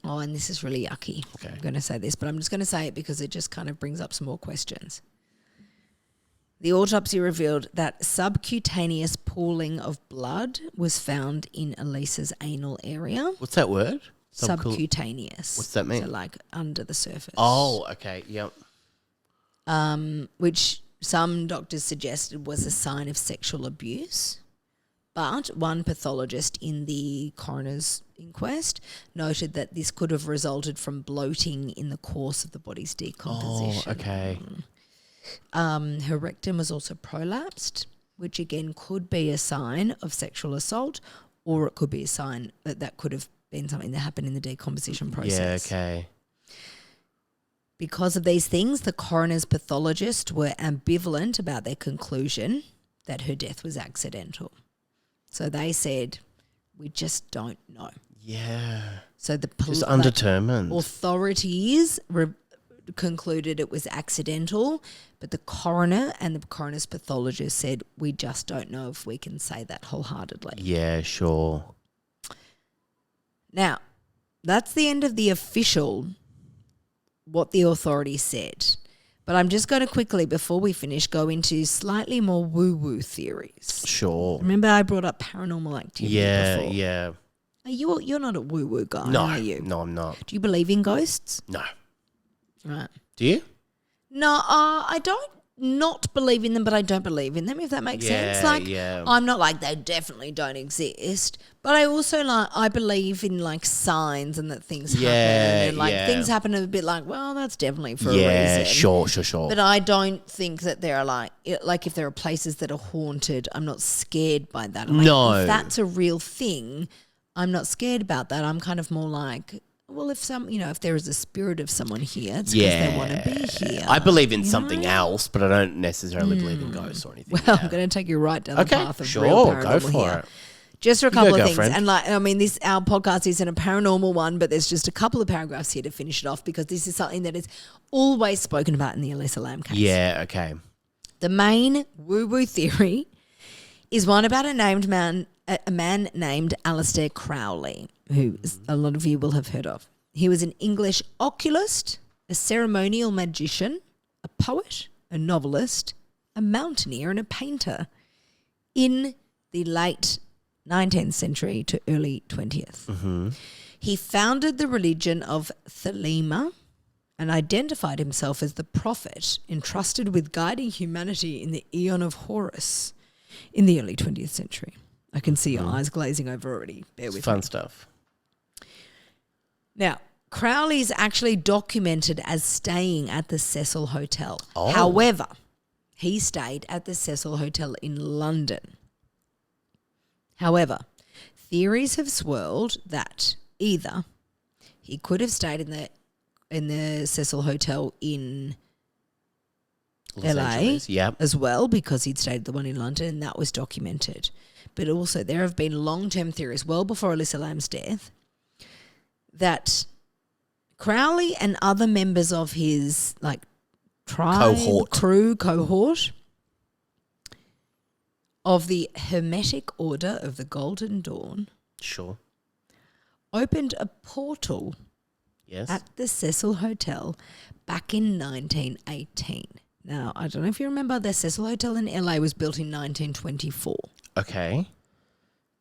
Oh, and this is really yucky. Okay. I'm going to say this, but I'm just going to say it because it just kind of brings up some more questions. The autopsy revealed that subcutaneous pooling of blood was found in Elisa's anal area. What's that word? Subcutaneous. What's that mean? So under the surface. Oh, okay. Yep. Which some doctors suggested was a sign of sexual abuse. But one pathologist in the coroner's inquest noted that this could have resulted from bloating in the course of the body's decomposition. Oh, okay. Her rectum was also prolapsed, which again could be a sign of sexual assault, or it could be a sign that could have been something that happened in the decomposition process. Yeah, okay. Because of these things, the coroner's pathologists were ambivalent about their conclusion that her death was accidental. So they said, we just don't know. Yeah. So the just undetermined. Authorities concluded it was accidental, but the coroner and the coroner's pathologist said, we just don't know if we can say that wholeheartedly. Yeah, sure. Now, that's the end of the official, what the authorities said. But I'm just going to quickly, before we finish, go into slightly more woo-woo theories. Sure. Remember I brought up paranormal activity before? Yeah. You're not a woo-woo guy, no, are you? No, I'm not. Do you believe in ghosts? No. Right. Do you? No, I don't not believe in them, but I don't believe in them, if that makes sense. Like, I'm not like they definitely don't exist, but I also I believe in like signs and that things happen. And like things happen a bit like, well, that's definitely for a reason. Yeah, sure. But I don't think that there are like if there are places that are haunted, I'm not scared by that. No. If that's a real thing, I'm not scared about that. I'm kind of more like, well, if if there is a spirit of someone here, it's because they want to be here. I believe in something else, but I don't necessarily believe in ghosts or anything. Well, I'm going to take you right down the path of real paranormal go for here. it. Just for a couple of things. Girlfriend. And our podcast isn't a paranormal one, but there's just a couple of paragraphs here to finish it off because this is something that is always spoken about in the Elisa Lam case. Yeah, okay. The main woo-woo theory is one about a man named Alistair Crowley, who a lot of you will have heard of. He was an English oculist, a ceremonial magician, a poet, a novelist, a mountaineer and a painter in the late 19th century to early 20th. Mm-hmm. He founded the religion of Thelema and identified himself as the prophet entrusted with guiding humanity in the Aeon of Horus in the early 20th century. I can see your eyes glazing over already. Bear with me. Fun stuff. Now, Crowley is actually documented as staying at the Cecil Hotel. Oh. However, he stayed at the Cecil Hotel in London. However, theories have swirled that either he could have stayed in the Cecil Hotel in LA as well, because he'd stayed at the one in London and that was documented. But also there have been long-term theories well before Elisa Lam's death that Crowley and other members of his cohort of the Hermetic Order of the Golden Dawn opened a portal at the Cecil Hotel back in 1918. Now, I don't know if you remember, the Cecil Hotel in LA was built in 1924. Okay.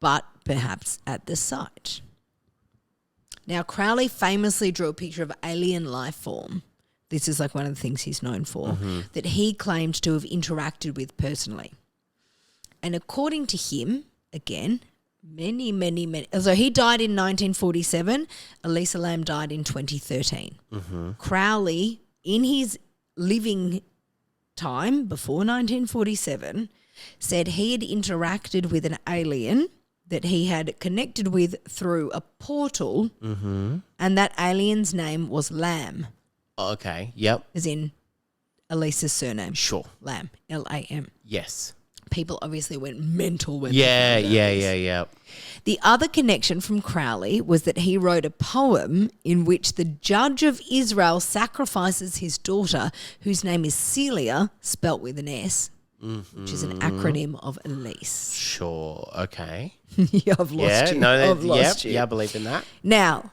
But perhaps at the site. Now, Crowley famously drew a picture of alien life form. This is like one of the things he's known for, that he claimed to have interacted with personally. And according to him, again, many. So he died in 1947. Elisa Lam died in 2013. Mm-hmm. Crowley, in his living time before 1947, said he had interacted with an alien that he had connected with through a portal, and that alien's name was Lam. Okay, yep. As in Elisa's surname. Sure. Lam, L-A-M. Yes. People obviously went mental when Yeah. The other connection from Crowley was that he wrote a poem in which the judge of Israel sacrifices his daughter, whose name is Celia, spelt with an S, which is an acronym of Elise. Sure, okay. I've lost you. I've lost you. Yeah, I believe in that. Now,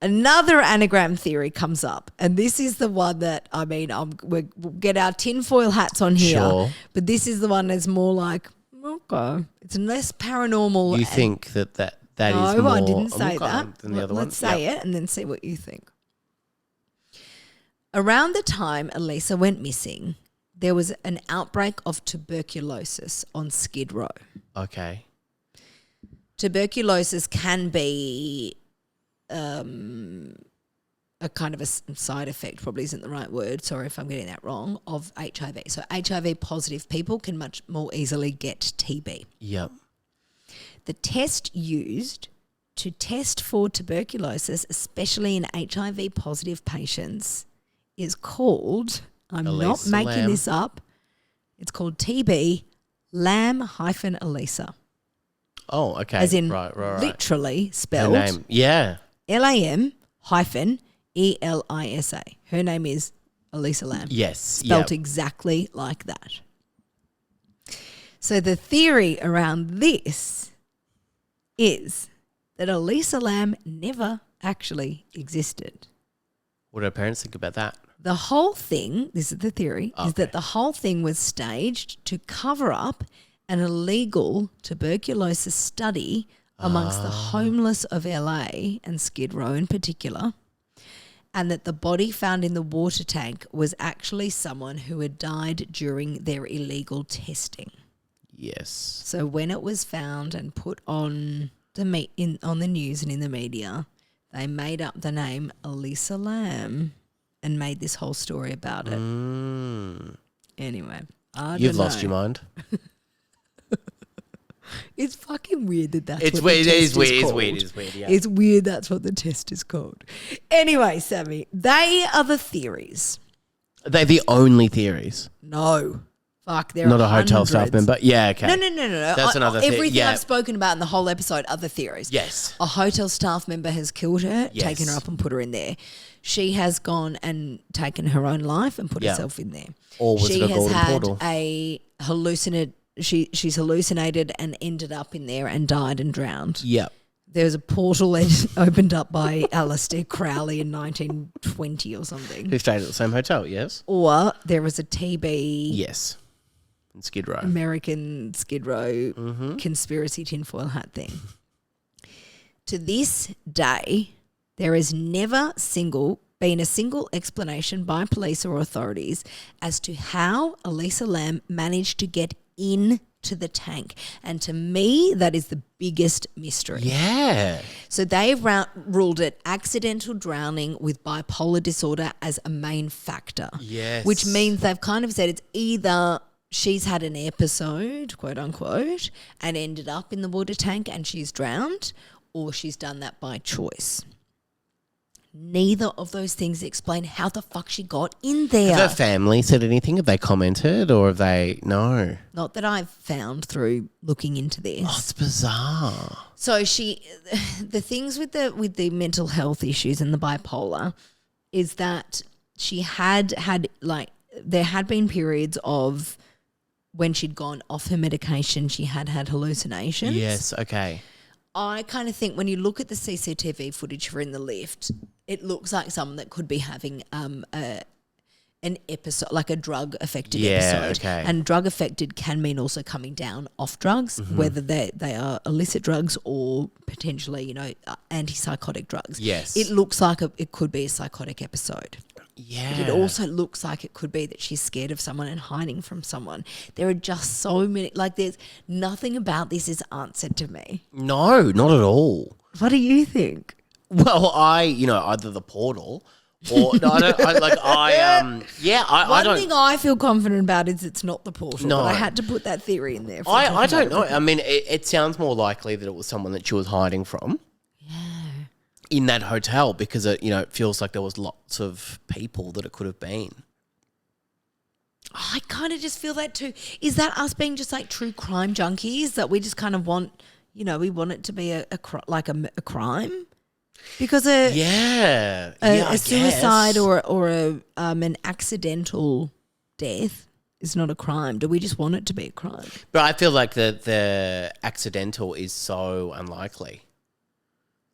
another anagram theory comes up, and this is the one that, we'll get our tinfoil hats on here, but this is the one that's more like, okay, it's less paranormal. You think that is more... No, I didn't say that. Than the other one? Let's say it and then see what you think. Around the time Elisa went missing, there was an outbreak of tuberculosis on Skid Row. Okay. Tuberculosis can be a kind of a side effect, probably isn't the right word, sorry if I'm getting that wrong, of HIV. So HIV positive people can much more easily get TB. Yep. The test used to test for tuberculosis, especially in HIV positive patients, is called, I'm not making this up, it's called TB Lam-Elisa. Oh, okay. As in right. literally spelled. Her name, yeah. Lam-Elisa. Her name is Elisa Lam. Yes. Spelt exactly like that. So the theory around this is that Elisa Lam never actually existed. What do her parents think about that? The whole thing, this is the theory, is that the whole thing was staged to cover up an illegal tuberculosis study amongst the homeless of LA and Skid Row in particular, and that the body found in the water tank was actually someone who had died during their illegal testing. Yes. So when it was found and put on on the news and in the media, they made up the name Elisa Lam and made this whole story about it. Anyway, You've lost your mind. It's fucking weird that's it's what weird. the test It's weird. is It's called. weird. It's weird. Yeah. It's weird that's what the test is called. Anyway, Sammy, they are the theories. They're the only theories. No. Fuck, there Not are a hotel staff hundreds. member. Yeah, okay. No. That's another thing. Everything Yeah. I've spoken about in the whole episode are the theories. Yes. A hotel staff member has killed her, Yes. taken her up and put her in there. She has gone and taken her own life and put herself in there. Or was she it a has golden had portal? She's hallucinated and ended up in there and died and drowned. Yep. There was a portal opened up by Alistair Crowley in 1920 or something. Who stayed at the same hotel, yes? Or there was a TB Yes. In Skid Row. American Skid Row conspiracy tinfoil hat thing. To this day, there has never been a single explanation by police or authorities as to how Elisa Lam managed to get into the tank. And to me, that is the biggest mystery. Yeah. So they've ruled it accidental drowning with bipolar disorder as a main factor. Yes. Which means they've kind of said it's either she's had an episode, quote unquote, and ended up in the water tank and she's drowned, or she's done that by choice. Neither of those things explain how the fuck she got in there. Have her family said anything? Have they commented or have they? No. Not that I've found through looking into this. Oh, it's bizarre. So the things with the mental health issues and the bipolar is that she had there had been periods of when she'd gone off her medication, she had hallucinations. Yes, okay. I kind of think when you look at the CCTV footage for in the lift, it looks like someone that could be having an episode, like a drug-affected episode. Okay. And drug-affected can mean also coming down off drugs, whether they are illicit drugs or potentially, antipsychotic drugs. Yes. It looks like it could be a psychotic episode. Yeah. But it also looks like it could be that she's scared of someone and hiding from someone. There are just so many, there's nothing about this is answered to me. No, not at all. What do you think? Well, either the portal or no, I don't. I One don't. thing I feel confident about is it's not the portal. No. But I had to put that theory in there. I don't know. I mean, it sounds more likely that it was someone that she was hiding from. Yeah. In that hotel, because it feels like there was lots of people that it could have been. I kind of just feel that too. Is that us being just like true crime junkies that we just kind of want, we want it to be a crime? Because a suicide or an accidental death is not a crime. Do we just want it to be a crime? But I feel like the accidental is so unlikely.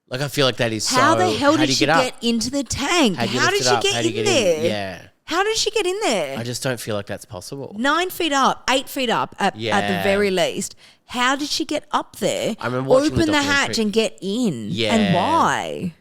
Like I feel like that is How the hell did you she get up? into the tank? How did she get in there? Yeah. How did she get in there? I just don't feel like that's possible. 9 feet up, 8 feet up at the very least. How did she get up there? I remember watching open the the hatch documentary. and get in. Yeah. And why?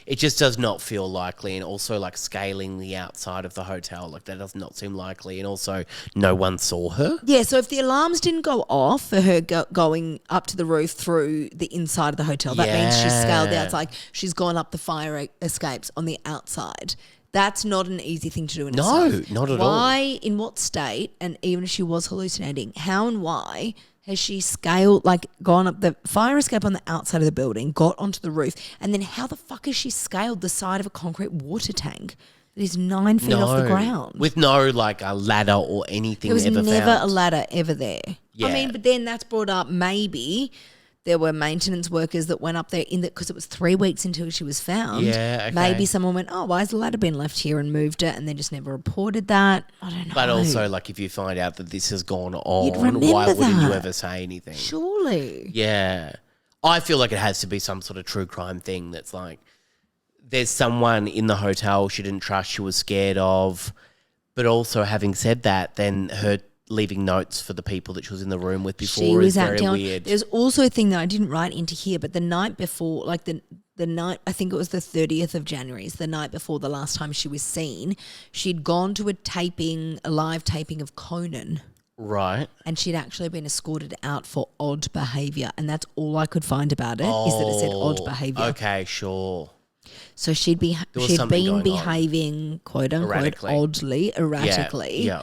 It just does not feel likely, and also like scaling the outside of the hotel, like that does not seem likely, and also no one saw her. Yeah, so if the alarms didn't go off for her going up to the roof through the inside of the hotel, that means she's scaled the outside. She's gone up the fire escapes on the outside. That's not an easy thing to do in itself. No, not at all. Why, in what state, and even if she was hallucinating, how and why has she scaled, gone up the fire escape on the outside of the building, got onto the roof, and then how the fuck has she scaled the side of a concrete water tank that is 9 feet off the ground? With no a ladder or anything There was ever never found. a ladder ever there. Yeah. I mean, but then that's brought up maybe there were maintenance workers that went up there because it was 3 weeks until she was found. Yeah, okay. Maybe someone went, why has the ladder been left here and moved it, and they just never reported that. I don't know. But also, if you find out that this has gone You'd on, remember why wouldn't you that. ever say anything? Surely. Yeah. I feel like it has to be some sort of true crime thing that's there's someone in the hotel she didn't trust, she was scared of, but also having said that, then her leaving notes for the people that she was in the room with before is very weird. There's also a thing that I didn't write into here, but the night before, the night, I think it was the 30th of January, it's the night before the last time she was seen, she'd gone to a live taping of Conan. Right. And she'd actually been escorted out for odd behaviour. And that's all I could find about it, is that it said odd behaviour. Okay, sure. So she'd been behaving, quote unquote, erratically. Yeah.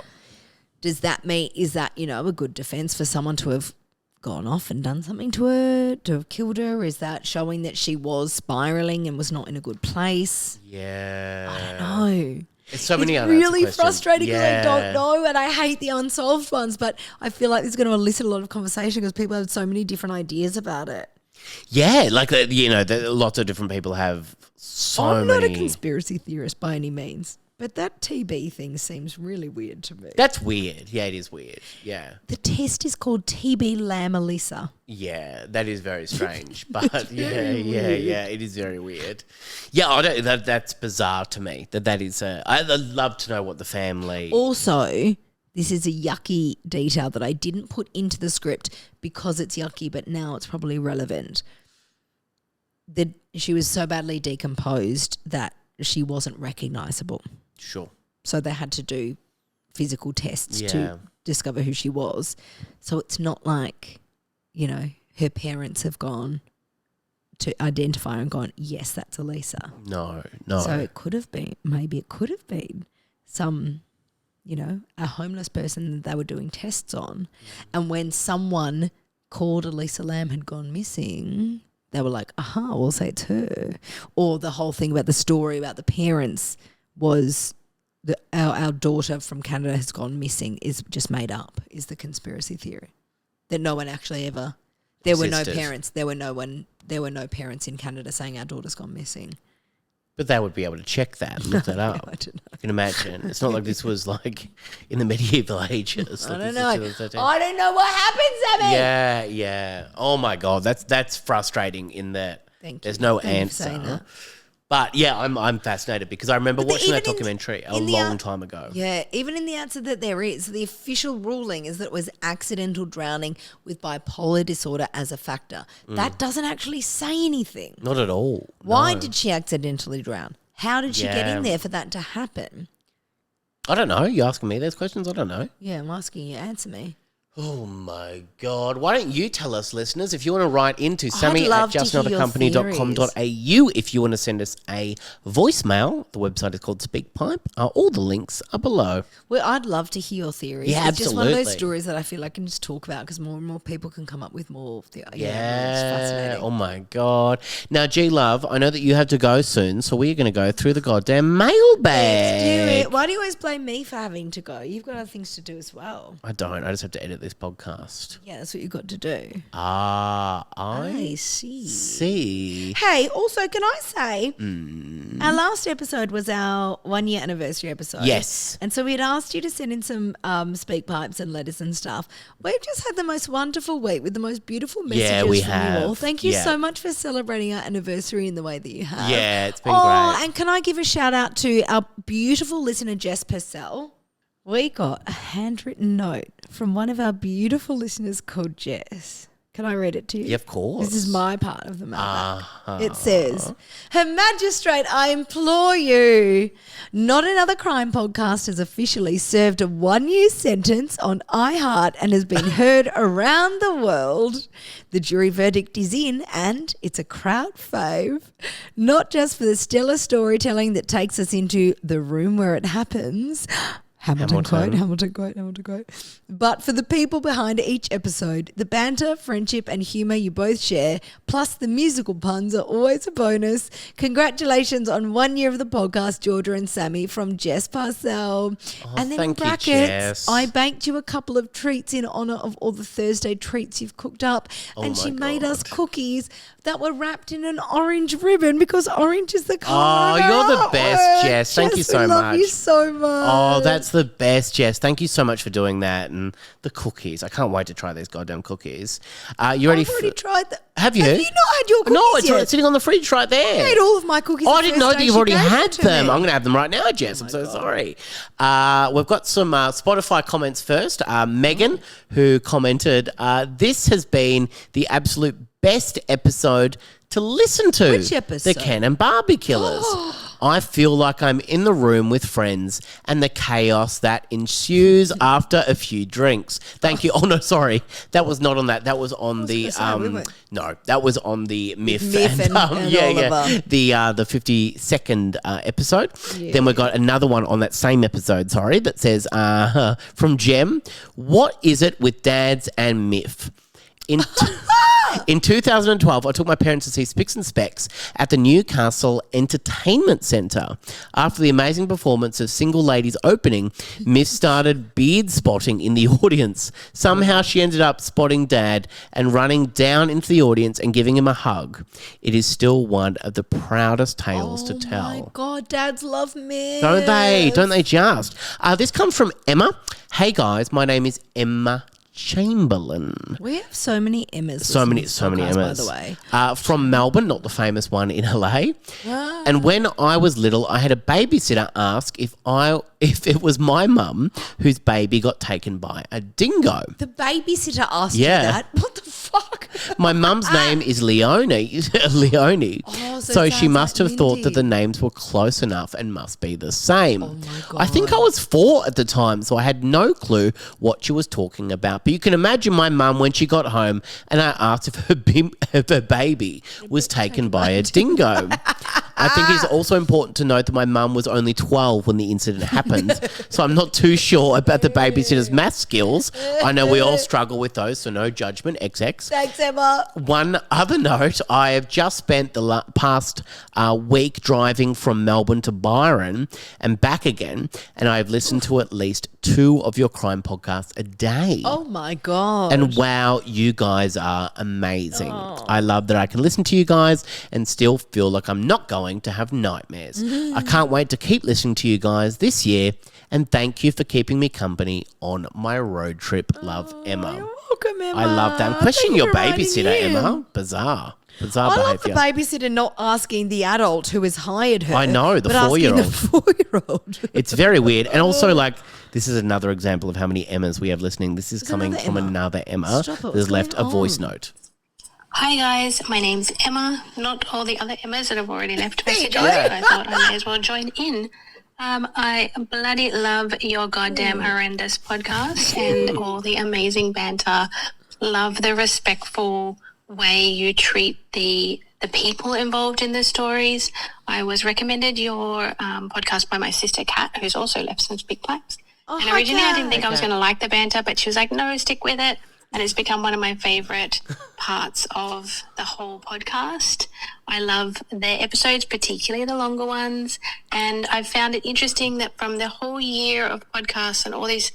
Does that mean, is that, a good defence for someone to have gone off and done something to her, to have killed her? Is that showing that she was spiralling and was not in a good place? Yeah. I don't know. It's so many unanswered questions. It's really frustrating because I Yeah. don't know, and I hate the unsolved ones, but I feel like this is going to elicit a lot of conversation because people have so many different ideas about it. Yeah, like, lots of different people have I'm not a conspiracy theorist by any means, but that TB thing seems really weird to me. That's weird. Yeah, it is weird. Yeah. The test is called TB Lam Elisa. Yeah, that is very strange. But yeah, it is very weird. Yeah, that's bizarre to me. That is I'd love to know what the family. Also, this is a yucky detail that I didn't put into the script because it's yucky, but now it's probably relevant. She was so badly decomposed that she wasn't recognisable. Sure. So they had to do physical tests to discover who she was. So it's not like, her parents have gone to identify her and gone, yes, that's Elisa. No. So it could have been some, a homeless person that they were doing tests on. And when someone called Elisa Lam had gone missing, they were like, we'll say it's her. Or the whole thing about the story about the parents was our daughter from Canada has gone missing is just made up, is the conspiracy theory. That no one actually ever, there were no parents, there were no parents in Canada saying our daughter's gone missing. But they would be able to check that and look that up. I don't know. You can imagine. It's not like this was like in the medieval ages. I don't know. I don't know what happens, Abby. Yeah. Oh my God, that's frustrating in that there's no answer. But yeah, I'm fascinated because I remember watching that documentary a long time ago. Yeah, even in the answer that there is, the official ruling is that it was accidental drowning with bipolar disorder as a factor. That doesn't actually say anything. Not at all. Why did she accidentally drown? How did she get in there for that to happen? I don't know. You asking me those questions? I don't know. Yeah, I'm asking you. Answer me. Oh my God. Why don't you tell us, listeners, if you want to write into sammy@justnotacompany.com.au if you want to send us a voicemail. The website is called SpeakPipe. All the links are below. Well, I'd love to hear your theories. Yeah, it's just one of absolutely. those stories that I feel like I can just talk about because more and more people can come up with more. It's Yeah. fascinating. Oh my God. Now, G-Love, I know that you have to go soon, so we're going to go through the goddamn mailbag. Let's do it. Why do you always blame me for having to go? You've got other things to do as well. I don't. I just have to edit this podcast. Yeah, that's what you've got to do. I see. Hey, also, can I say, our last episode was our 1 year anniversary episode. Yes. And so we had asked you to send in some speak pipes and letters and stuff. We've just had the most wonderful week with the most beautiful messages from you all. Thank you so much for celebrating our anniversary in the way that you have. Yeah, it's been great. And can I give a shout out to our beautiful listener, Jess Purcell? We got a handwritten note from one of our beautiful listeners called Jess. Can I read it to you? Yeah, of course. This is my part of the mailbag. It says, Her Magistrate, I implore you. Not Another Crime podcast has officially served a 1 year sentence on iHeart and has been heard around the world. The jury verdict is in and it's a crowd fave. Not just for the stellar storytelling that takes us into the room where it happens. Hamilton quote. But for the people behind each episode, the banter, friendship and humour you both share, plus the musical puns are always a bonus. Congratulations on 1 year of the podcast, Georgia and Sammy, from Jess Parcell. And then in brackets, Jess. I baked you a couple of treats in honour of all the Thursday treats you've cooked up. And she made us cookies that were wrapped in an orange ribbon because orange is the colour. Oh, you're the best, Jess. Thank you so much. I love you so much. Oh, that's the best, Jess. Thank you so much for doing that. And the cookies. I can't wait to try these goddamn cookies. You ready? I've already tried them. Have you? Have you not had your cookies No, it's yet? sitting on the fridge right there. I ate all of my cookies. Oh, I didn't know that you've already had them. Me. I'm going to have them right now, Jess. I'm so sorry. We've got some Spotify comments first. Megan, who commented, this has been the absolute best episode to listen to. Which episode? The Ken and Barbie Killers. I feel like I'm in the room with friends and the chaos that ensues after a few drinks. Thank you. Oh, no, sorry. That was not on that. That was on the no, that was on the Myth and Oliver. The 52nd episode. Yeah. Then we got another one on that same episode, that says from Jem, what is it with dads and Myth? In 2012, I took my parents to see Spicks and Specks at the Newcastle Entertainment Centre. After the amazing performance of Single Ladies opening, Myth started beard spotting in the audience. Somehow she ended up spotting Dad and running down into the audience and giving him a hug. It is still one of the proudest tales to tell. Oh, my God, dads love Myth. Don't they? Don't they just? This comes from Emma. Hey, guys, my name is Emma Chamberlain. We have so many Emmas. So many Emmas. By the way. From Melbourne, not the famous one in LA. Ah. And when I was little, I had a babysitter ask if it was my mum whose baby got taken by a dingo. The babysitter asked you that? What the fuck? My mum's name is Leonie. Oh, so she must have thought that the names were close enough and must be the same. Oh my God. I think I was 4 at the time, so I had no clue what she was talking about. But you can imagine my mum when she got home and I asked if her baby was taken by a dingo. I think it's also important to note that my mum was only 12 when the incident happened, so I'm not too sure about the babysitter's math skills. I know we all struggle with those, so no judgment, XX. Thanks, Emma. One other note, I have just spent the past week driving from Melbourne to Byron and back again, and I have listened to at least 2 of your crime podcasts a day. Oh, my God. And wow, you guys are amazing. I love that I can listen to you guys and still feel like I'm not going to have nightmares. I can't wait to keep listening to you guys this year, and thank you for keeping me company on my road trip. Love, Emma. You're welcome, Emma. I love that. I'm questioning your babysitter, Emma. Bizarre behaviour. I love the babysitter not asking the adult who has hired her. I know, the 4-year-old. Asking the 4-year-old. It's very weird. And also, this is another example of how many Emmas we have listening. This is coming from another Emma who's left a voice note. Hi guys, my name's Emma, not all the other Emmas that have already left messages. I thought I may as well join in. I bloody love your goddamn horrendous podcast and all the amazing banter. Love the respectful way you treat the people involved in the stories. I was recommended your podcast by my sister Kat, who's also left some speak blanks. And originally I didn't think I was going to like the banter, but she was like, no, stick with it. And it's become one of my favourite parts of the whole podcast. I love their episodes, particularly the longer ones. And I've found it interesting that from the whole year of podcasts and all these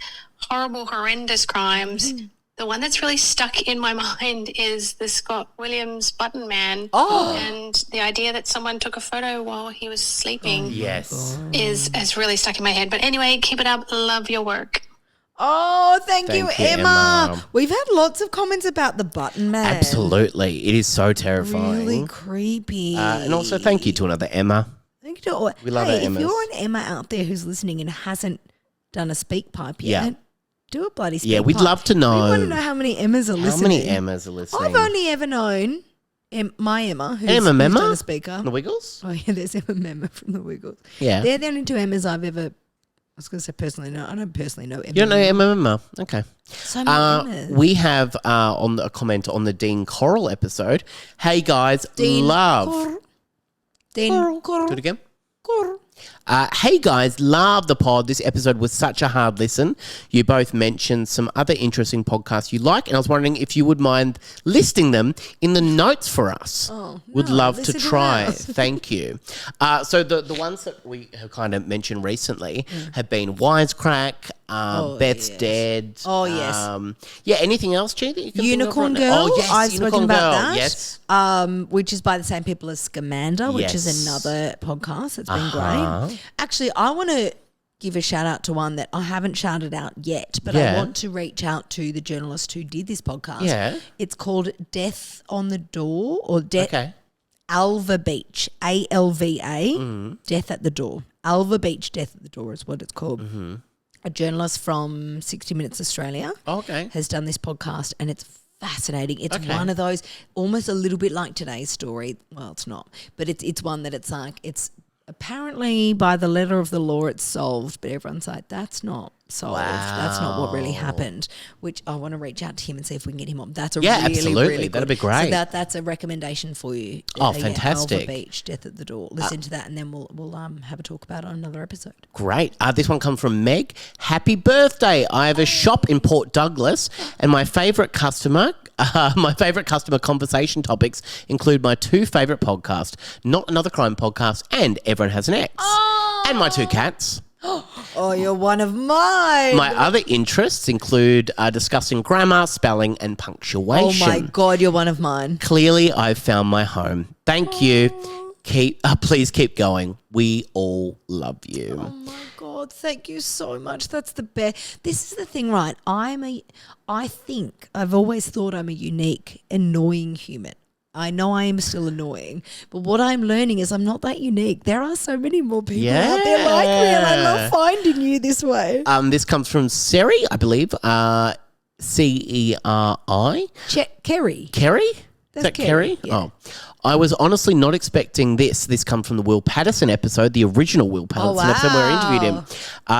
horrible, horrendous crimes, the one that's really stuck in my mind is the Scott Williams button man. And the idea that someone took a photo while he was sleeping has really stuck in my head. But anyway, keep it up. Love your work. Oh, thank you, Emma. We've had lots of comments about the button man. Absolutely. It is so terrifying. Really creepy. And also thank you to another Emma. Thank you to all. We love our Emmas. If you're an Emma out there who's listening and hasn't done a speak pipe yet, do a bloody speak pipe. Yeah, we'd love to know. We want to know how many Emmas are listening. How many Emmas are listening? I've only ever known my Emma, who's done a speaker. The Wiggles? Oh, yeah, there's Emma Memma from the Wiggles. Yeah. They're the only 2 Emmas I've ever... I was going to say personally, no. I don't personally know Emma. You don't know Emma? Okay. So many Emmas. We have on a comment on the Dean Coral episode. Hey, guys, Dean love... Coral. Dean Coral. Do it again. Coral. Hey guys, love the pod. This episode was such a hard listen. You both mentioned some other interesting podcasts you like, and I was wondering if you would mind listing them in the notes for us. Would love to try. Thank you. So the ones that we have kind of mentioned recently have been Wisecrack, Beth's Dead. Oh, yes. Yeah, anything else, G, that you can Unicorn think of right Girl. now? Oh, yes, I've Unicorn spoken about Girl. that. Yes. Which is by the same people as Scamander, which is another podcast. It's been great. Actually, I want to give a shout out to one that I haven't shouted out yet, but I want to reach out to the journalist who did this podcast. Yeah. It's called Death on the Door or Alva Beach, ALVA, Death at the Door. Alva Beach, Death at the Door is what it's called. A journalist from 60 Minutes Australia has done this podcast, and it's fascinating. It's one of those, almost a little bit like today's story. Well, it's not, but it's one that it's like, it's apparently by the letter of the law it's solved, but everyone's like, that's not solved. Wow. That's not what really happened, which I want to reach out to him and see if we can get him on. That's a absolutely. Really good. That'd be great. So that's a recommendation for you. Oh, fantastic. Alva Beach, Death at the Door. Listen to that and then we'll have a talk about it on another episode. Great. This one comes from Meg. Happy birthday. I have a shop in Port Douglas and my favourite customer conversation topics include my two favourite podcasts, Not Another Crime Podcast and Everyone Has an Ex, and my two cats. Oh, you're one of mine. My other interests include discussing grammar, spelling, and punctuation. Oh, my God, you're one of mine. Clearly, I've found my home. Thank you. Please keep going. We all love you. Oh, my God, thank you so much. That's the best. This is the thing, right? I think I've always thought I'm a unique, annoying human. I know I am still annoying, but what I'm learning is I'm not that unique. There are so many more people out there like me, and I love finding you this way. This comes from Seri, I believe. Ceri. Kerry. Kerry? Is that Kerry? Yeah. Oh. I was honestly not expecting this. This comes from the Will Patterson episode, the original Will Patterson episode where I interviewed him.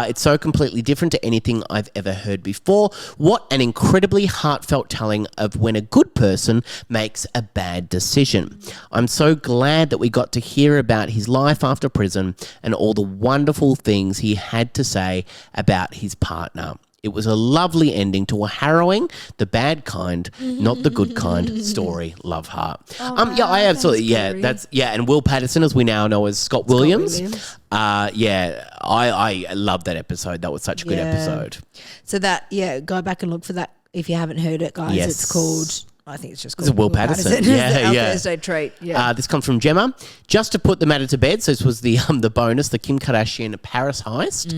It's so completely different to anything I've ever heard before. What an incredibly heartfelt telling of when a good person makes a bad decision. I'm so glad that we got to hear about his life after prison and all the wonderful things he had to say about his partner. It was a lovely ending to a harrowing, the bad kind, not the good kind story. Love heart. I absolutely, and Will Patterson, as we now know as Scott Williams. I love that episode. That was such a good episode. So go back and look for that if you haven't heard it, guys. Yes. It's called... I think it's just called Will Patterson. Our Thursday treat. Yeah. This comes from Gemma. Just to put the matter to bed, so this was the bonus, the Kim Kardashian Paris heist.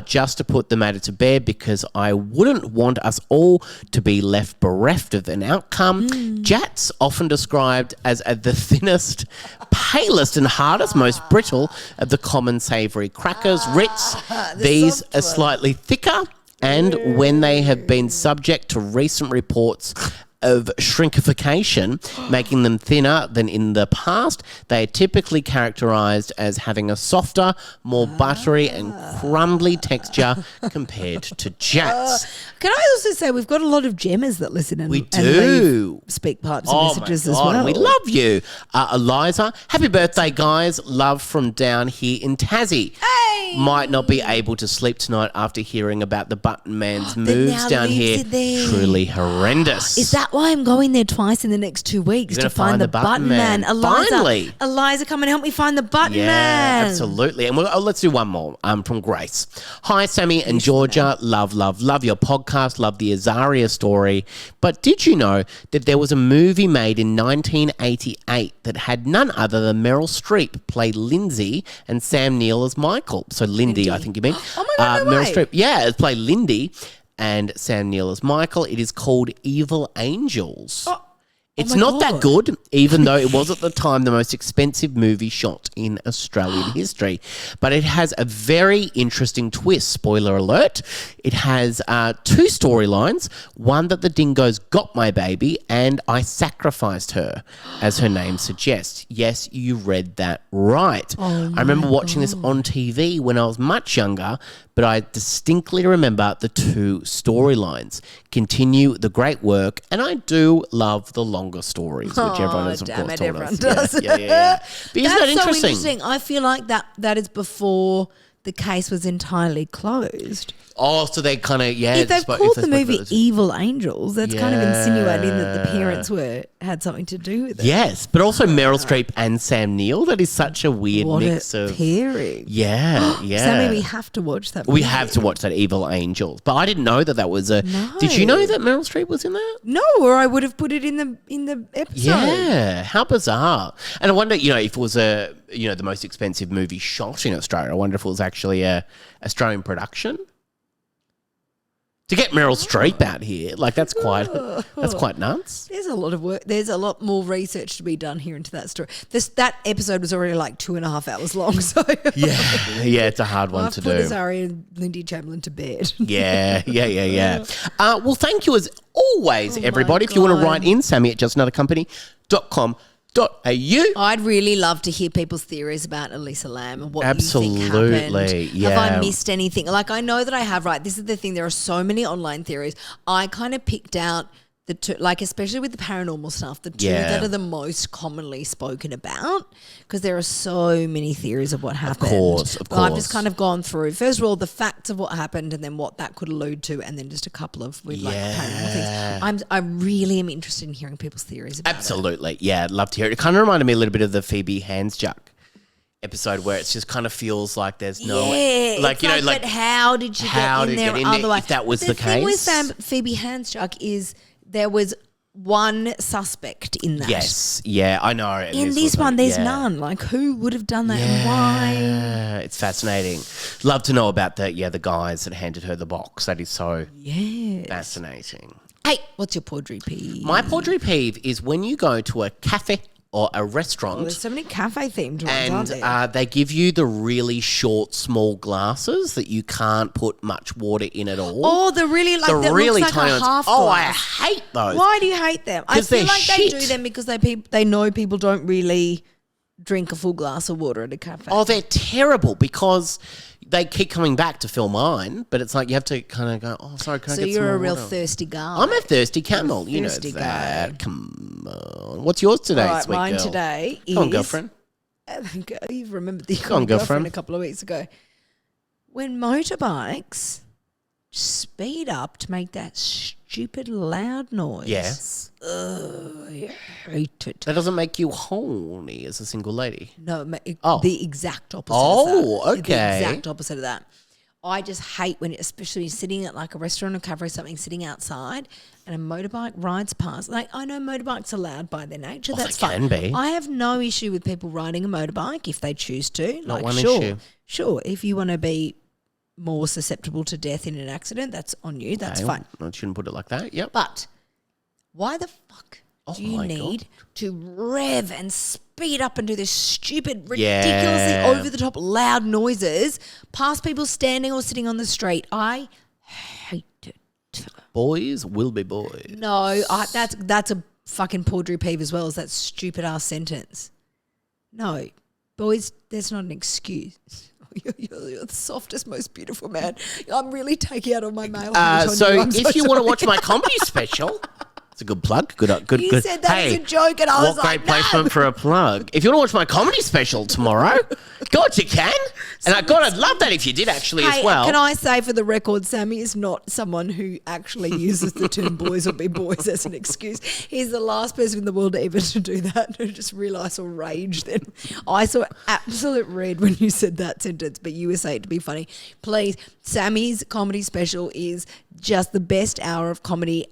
Just to put the matter to bed because I wouldn't want us all to be left bereft of an outcome. Jats, often described as the thinnest, palest and hardest, most brittle of the common savoury crackers. Ritz, these are slightly thicker, and when they have been subject to recent reports of shrinkification, making them thinner than in the past, they are typically characterised as having a softer, more buttery and crumbly texture compared to jats. Can I also say we've got a lot of Gemmers that listen and, we do. And speak parts of messages as well. We love you. Eliza, happy birthday, guys. Love from down here in Tassie. Hey! Might not be able to sleep tonight after hearing about the Button Man's moves down here. Truly horrendous. Is that why I'm going there twice in the next 2 weeks to find the Button Man? Eliza, finally. Eliza, come and help me find the Button Man. Yeah, absolutely. And let's do one more from Grace. Hi, Sammy and Georgia. Love your podcast. Love the Azaria story. But did you know that there was a movie made in 1988 that had none other than Meryl Streep play Lindsay and Sam Neill as Michael? So Lindy, I think you mean. Oh my God, no Meryl way. Streep. Yeah, it played Lindy and Sam Neill as Michael. It is called Evil Angels. It's not that good, even though it was at the time the most expensive movie shot in Australian history. But it has a very interesting twist, spoiler alert. It has two storylines, one that the dingoes got my baby and I sacrificed her, as her name suggests. Yes, you read that right. I remember watching this on TV when I was much younger, but I distinctly remember the two storylines. Continue the great work, and I do love the longer stories, which everyone has, of course, told us. Does. Yeah. But isn't that interesting? So interesting. I feel like that is before the case was entirely closed. Oh, so they kind of, If they've called the movie Evil Angels, that's kind of insinuating that the parents had something to do with it. Yes, but also Meryl Streep and Sam Neill. That is such a weird mix of pairing. Yeah. Sammy, we have to watch that movie. We have to watch that Evil Angels. But I didn't know that was a... No. Did you know that Meryl Streep was in that? No, or I would have put it in the episode. Yeah, how bizarre. And I wonder, if it was the most expensive movie shot in Australia, I wonder if it was actually a Australian production. To get Meryl Streep out here, that's quite nuts. There's a lot of work. There's a lot more research to be done here into that story. That episode was already 2.5 hours long. So yeah, it's a hard one to do. I've put Azaria and Lindy Chamberlain to bed. Yeah. Well, thank you as always, everybody, if you want to write in, sammy@justanothercompany.com.au. I'd really love to hear people's theories about Elisa Lam and what you think happened. Absolutely, yeah. Have I missed anything? Like, I know that I have, right? This is the thing. There are so many online theories. I kind of picked out the two, like especially with the paranormal stuff, the two that are the most commonly spoken about, because there are so many theories of what happened. Of course. I've just kind of gone through, first of all, the facts of what happened and then what that could allude to, and then just a couple of with like paranormal things. I really am interested in hearing people's theories about Absolutely. Yeah, I'd love to hear it. It kind of reminded me a little bit of the Phoebe Handsjuck episode where it just kind of feels like there's no like, you know, like, but how did you get in there otherwise? If that was the case. The thing with Phoebe Handsjuck is there was one suspect in that. Yes, yeah, I know. In this one, there's none. Like, who would have done that and why? Yeah, it's fascinating. Love to know about the guys that handed her the box. That is so fascinating. Hey, what's your Paudry peeve? My Paudry peeve is when you go to a cafe or a restaurant. There's so many cafe themed ones, aren't there? And they give you the really short, small glasses that you can't put much water in at all. Oh, the really like that really looks like tiny a half ones. Oh, glass. I hate those. Why do you hate them? I feel like shit. they do them because they know people don't really drink a full glass of water at a cafe. Oh, they're terrible because they keep coming back to fill mine, but it's like you have to kind of go, oh, sorry, can I get some more water? So you're a real thirsty guy. I'm a thirsty camel. You know that. Come on. What's yours today, all right, sweet mine girl? today is... Come on, girlfriend. You've remembered the Come on, girlfriend a couple of weeks ago. When motorbikes speed up to make that stupid loud noise. Yes. I hate it. That doesn't make you horny as a single lady. No, the exact opposite of that. Okay. The exact opposite of that. I just hate when, especially sitting at like a restaurant or cafe or something, sitting outside and a motorbike rides past. Like, I know motorbikes are loud by their nature. That's fine. Can be. I have no issue with people riding a motorbike if they choose to. Not like, one sure, issue. Sure, if you want to be more susceptible to death in an accident, that's on you. That's fine. I shouldn't put it like that. Yep. But why the fuck do you need to rev and speed up and do this stupid, ridiculously over-the-top loud noises past people standing or sitting on the street? I hate it. Boys will be boys. No, that's a fucking Paudry peeve as well as that stupid-ass sentence. No, boys, there's not an excuse. You're the softest, most beautiful man. I'm really taking out all my male hate on so you. if you want to watch my comedy special... It's a good plug. Good. You said that was a joke, and I was like, what great placement for a plug. If you want to watch my comedy special tomorrow, God, you can. And I'd love that if you did actually as well. Can I say for the record, Sammy is not someone who actually uses the term boys will be boys as an excuse. He's the last person in the world ever to do that, who just realised or rage then. I saw absolute red when you said that sentence, but you were saying it to be funny. Please, Sammy's comedy special is just the best hour of comedy.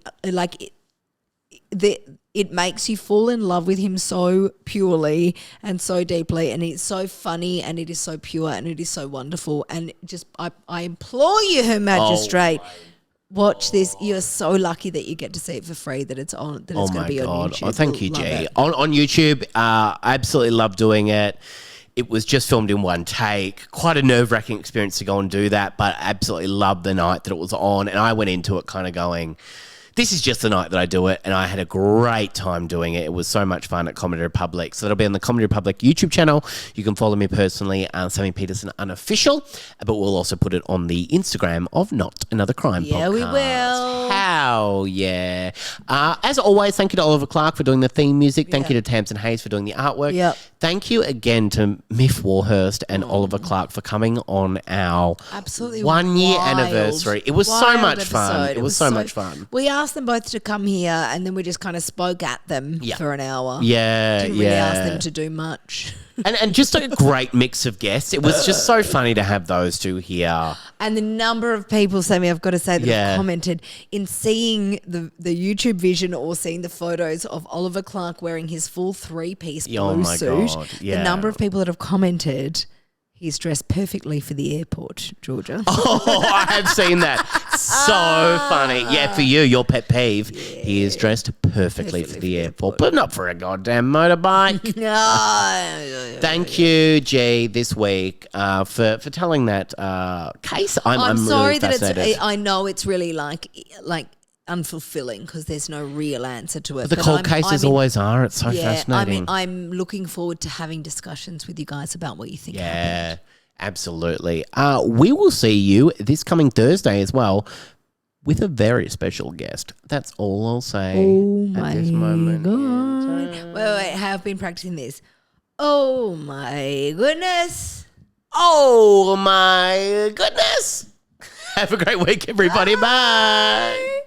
It makes you fall in love with him so purely and so deeply, and it's so funny and it is so pure and it is so wonderful, and just I implore you, Her Magistrate, watch this. You're so lucky that you get to see it for free, that it's on, that it's going to be on YouTube. Oh, thank you, G. On YouTube, I absolutely love doing it. It was just filmed in one take. Quite a nerve-wracking experience to go and do that, but I absolutely loved the night that it was on, and I went into it kind of going, this is just the night that I do it, and I had a great time doing it. It was so much fun at Comedy Republic. So that'll be on the Comedy Republic YouTube channel. You can follow me personally, Sammy Peterson Unofficial, but we'll also put it on the Instagram of Not Another Crime Podcast. Yeah, we will. How, yeah. As always, thank you to Oliver Clark for doing the theme music. Thank you to Tamsin Hayes for doing the artwork. Yep. Thank you again to Miff Warhurst and Oliver Clark for coming on our 1 year anniversary. It was so much fun. It was so much fun. We asked them both to come here, and then we just kind of spoke at them for an hour. Didn't really ask them to do much. And just a great mix of guests. It was just so funny to have those two here. And the number of people, Sammy, I've got to say, that have commented in seeing the YouTube vision or seeing the photos of Oliver Clark wearing his full three-piece blue suit. God, the number of people that have commented, he's dressed perfectly for the airport, Georgia. Oh, I have seen that. So funny. Yeah, for you, your pet peeve. Yeah. He is dressed perfectly for the airport, but not for a goddamn motorbike. No. Thank you, G, this week for telling that case. I'm sorry really fascinated. I know it's really like unfulfilling because there's no real answer to it. But the cold cases always are. It's so fascinating. I'm looking forward to having discussions with you guys about what you think happened. Absolutely. We will see you this coming Thursday as well with a very special guest. That's all I'll say at this moment. Wait, have been practicing this. Oh my goodness. Oh my goodness. Have a great week, everybody. Bye.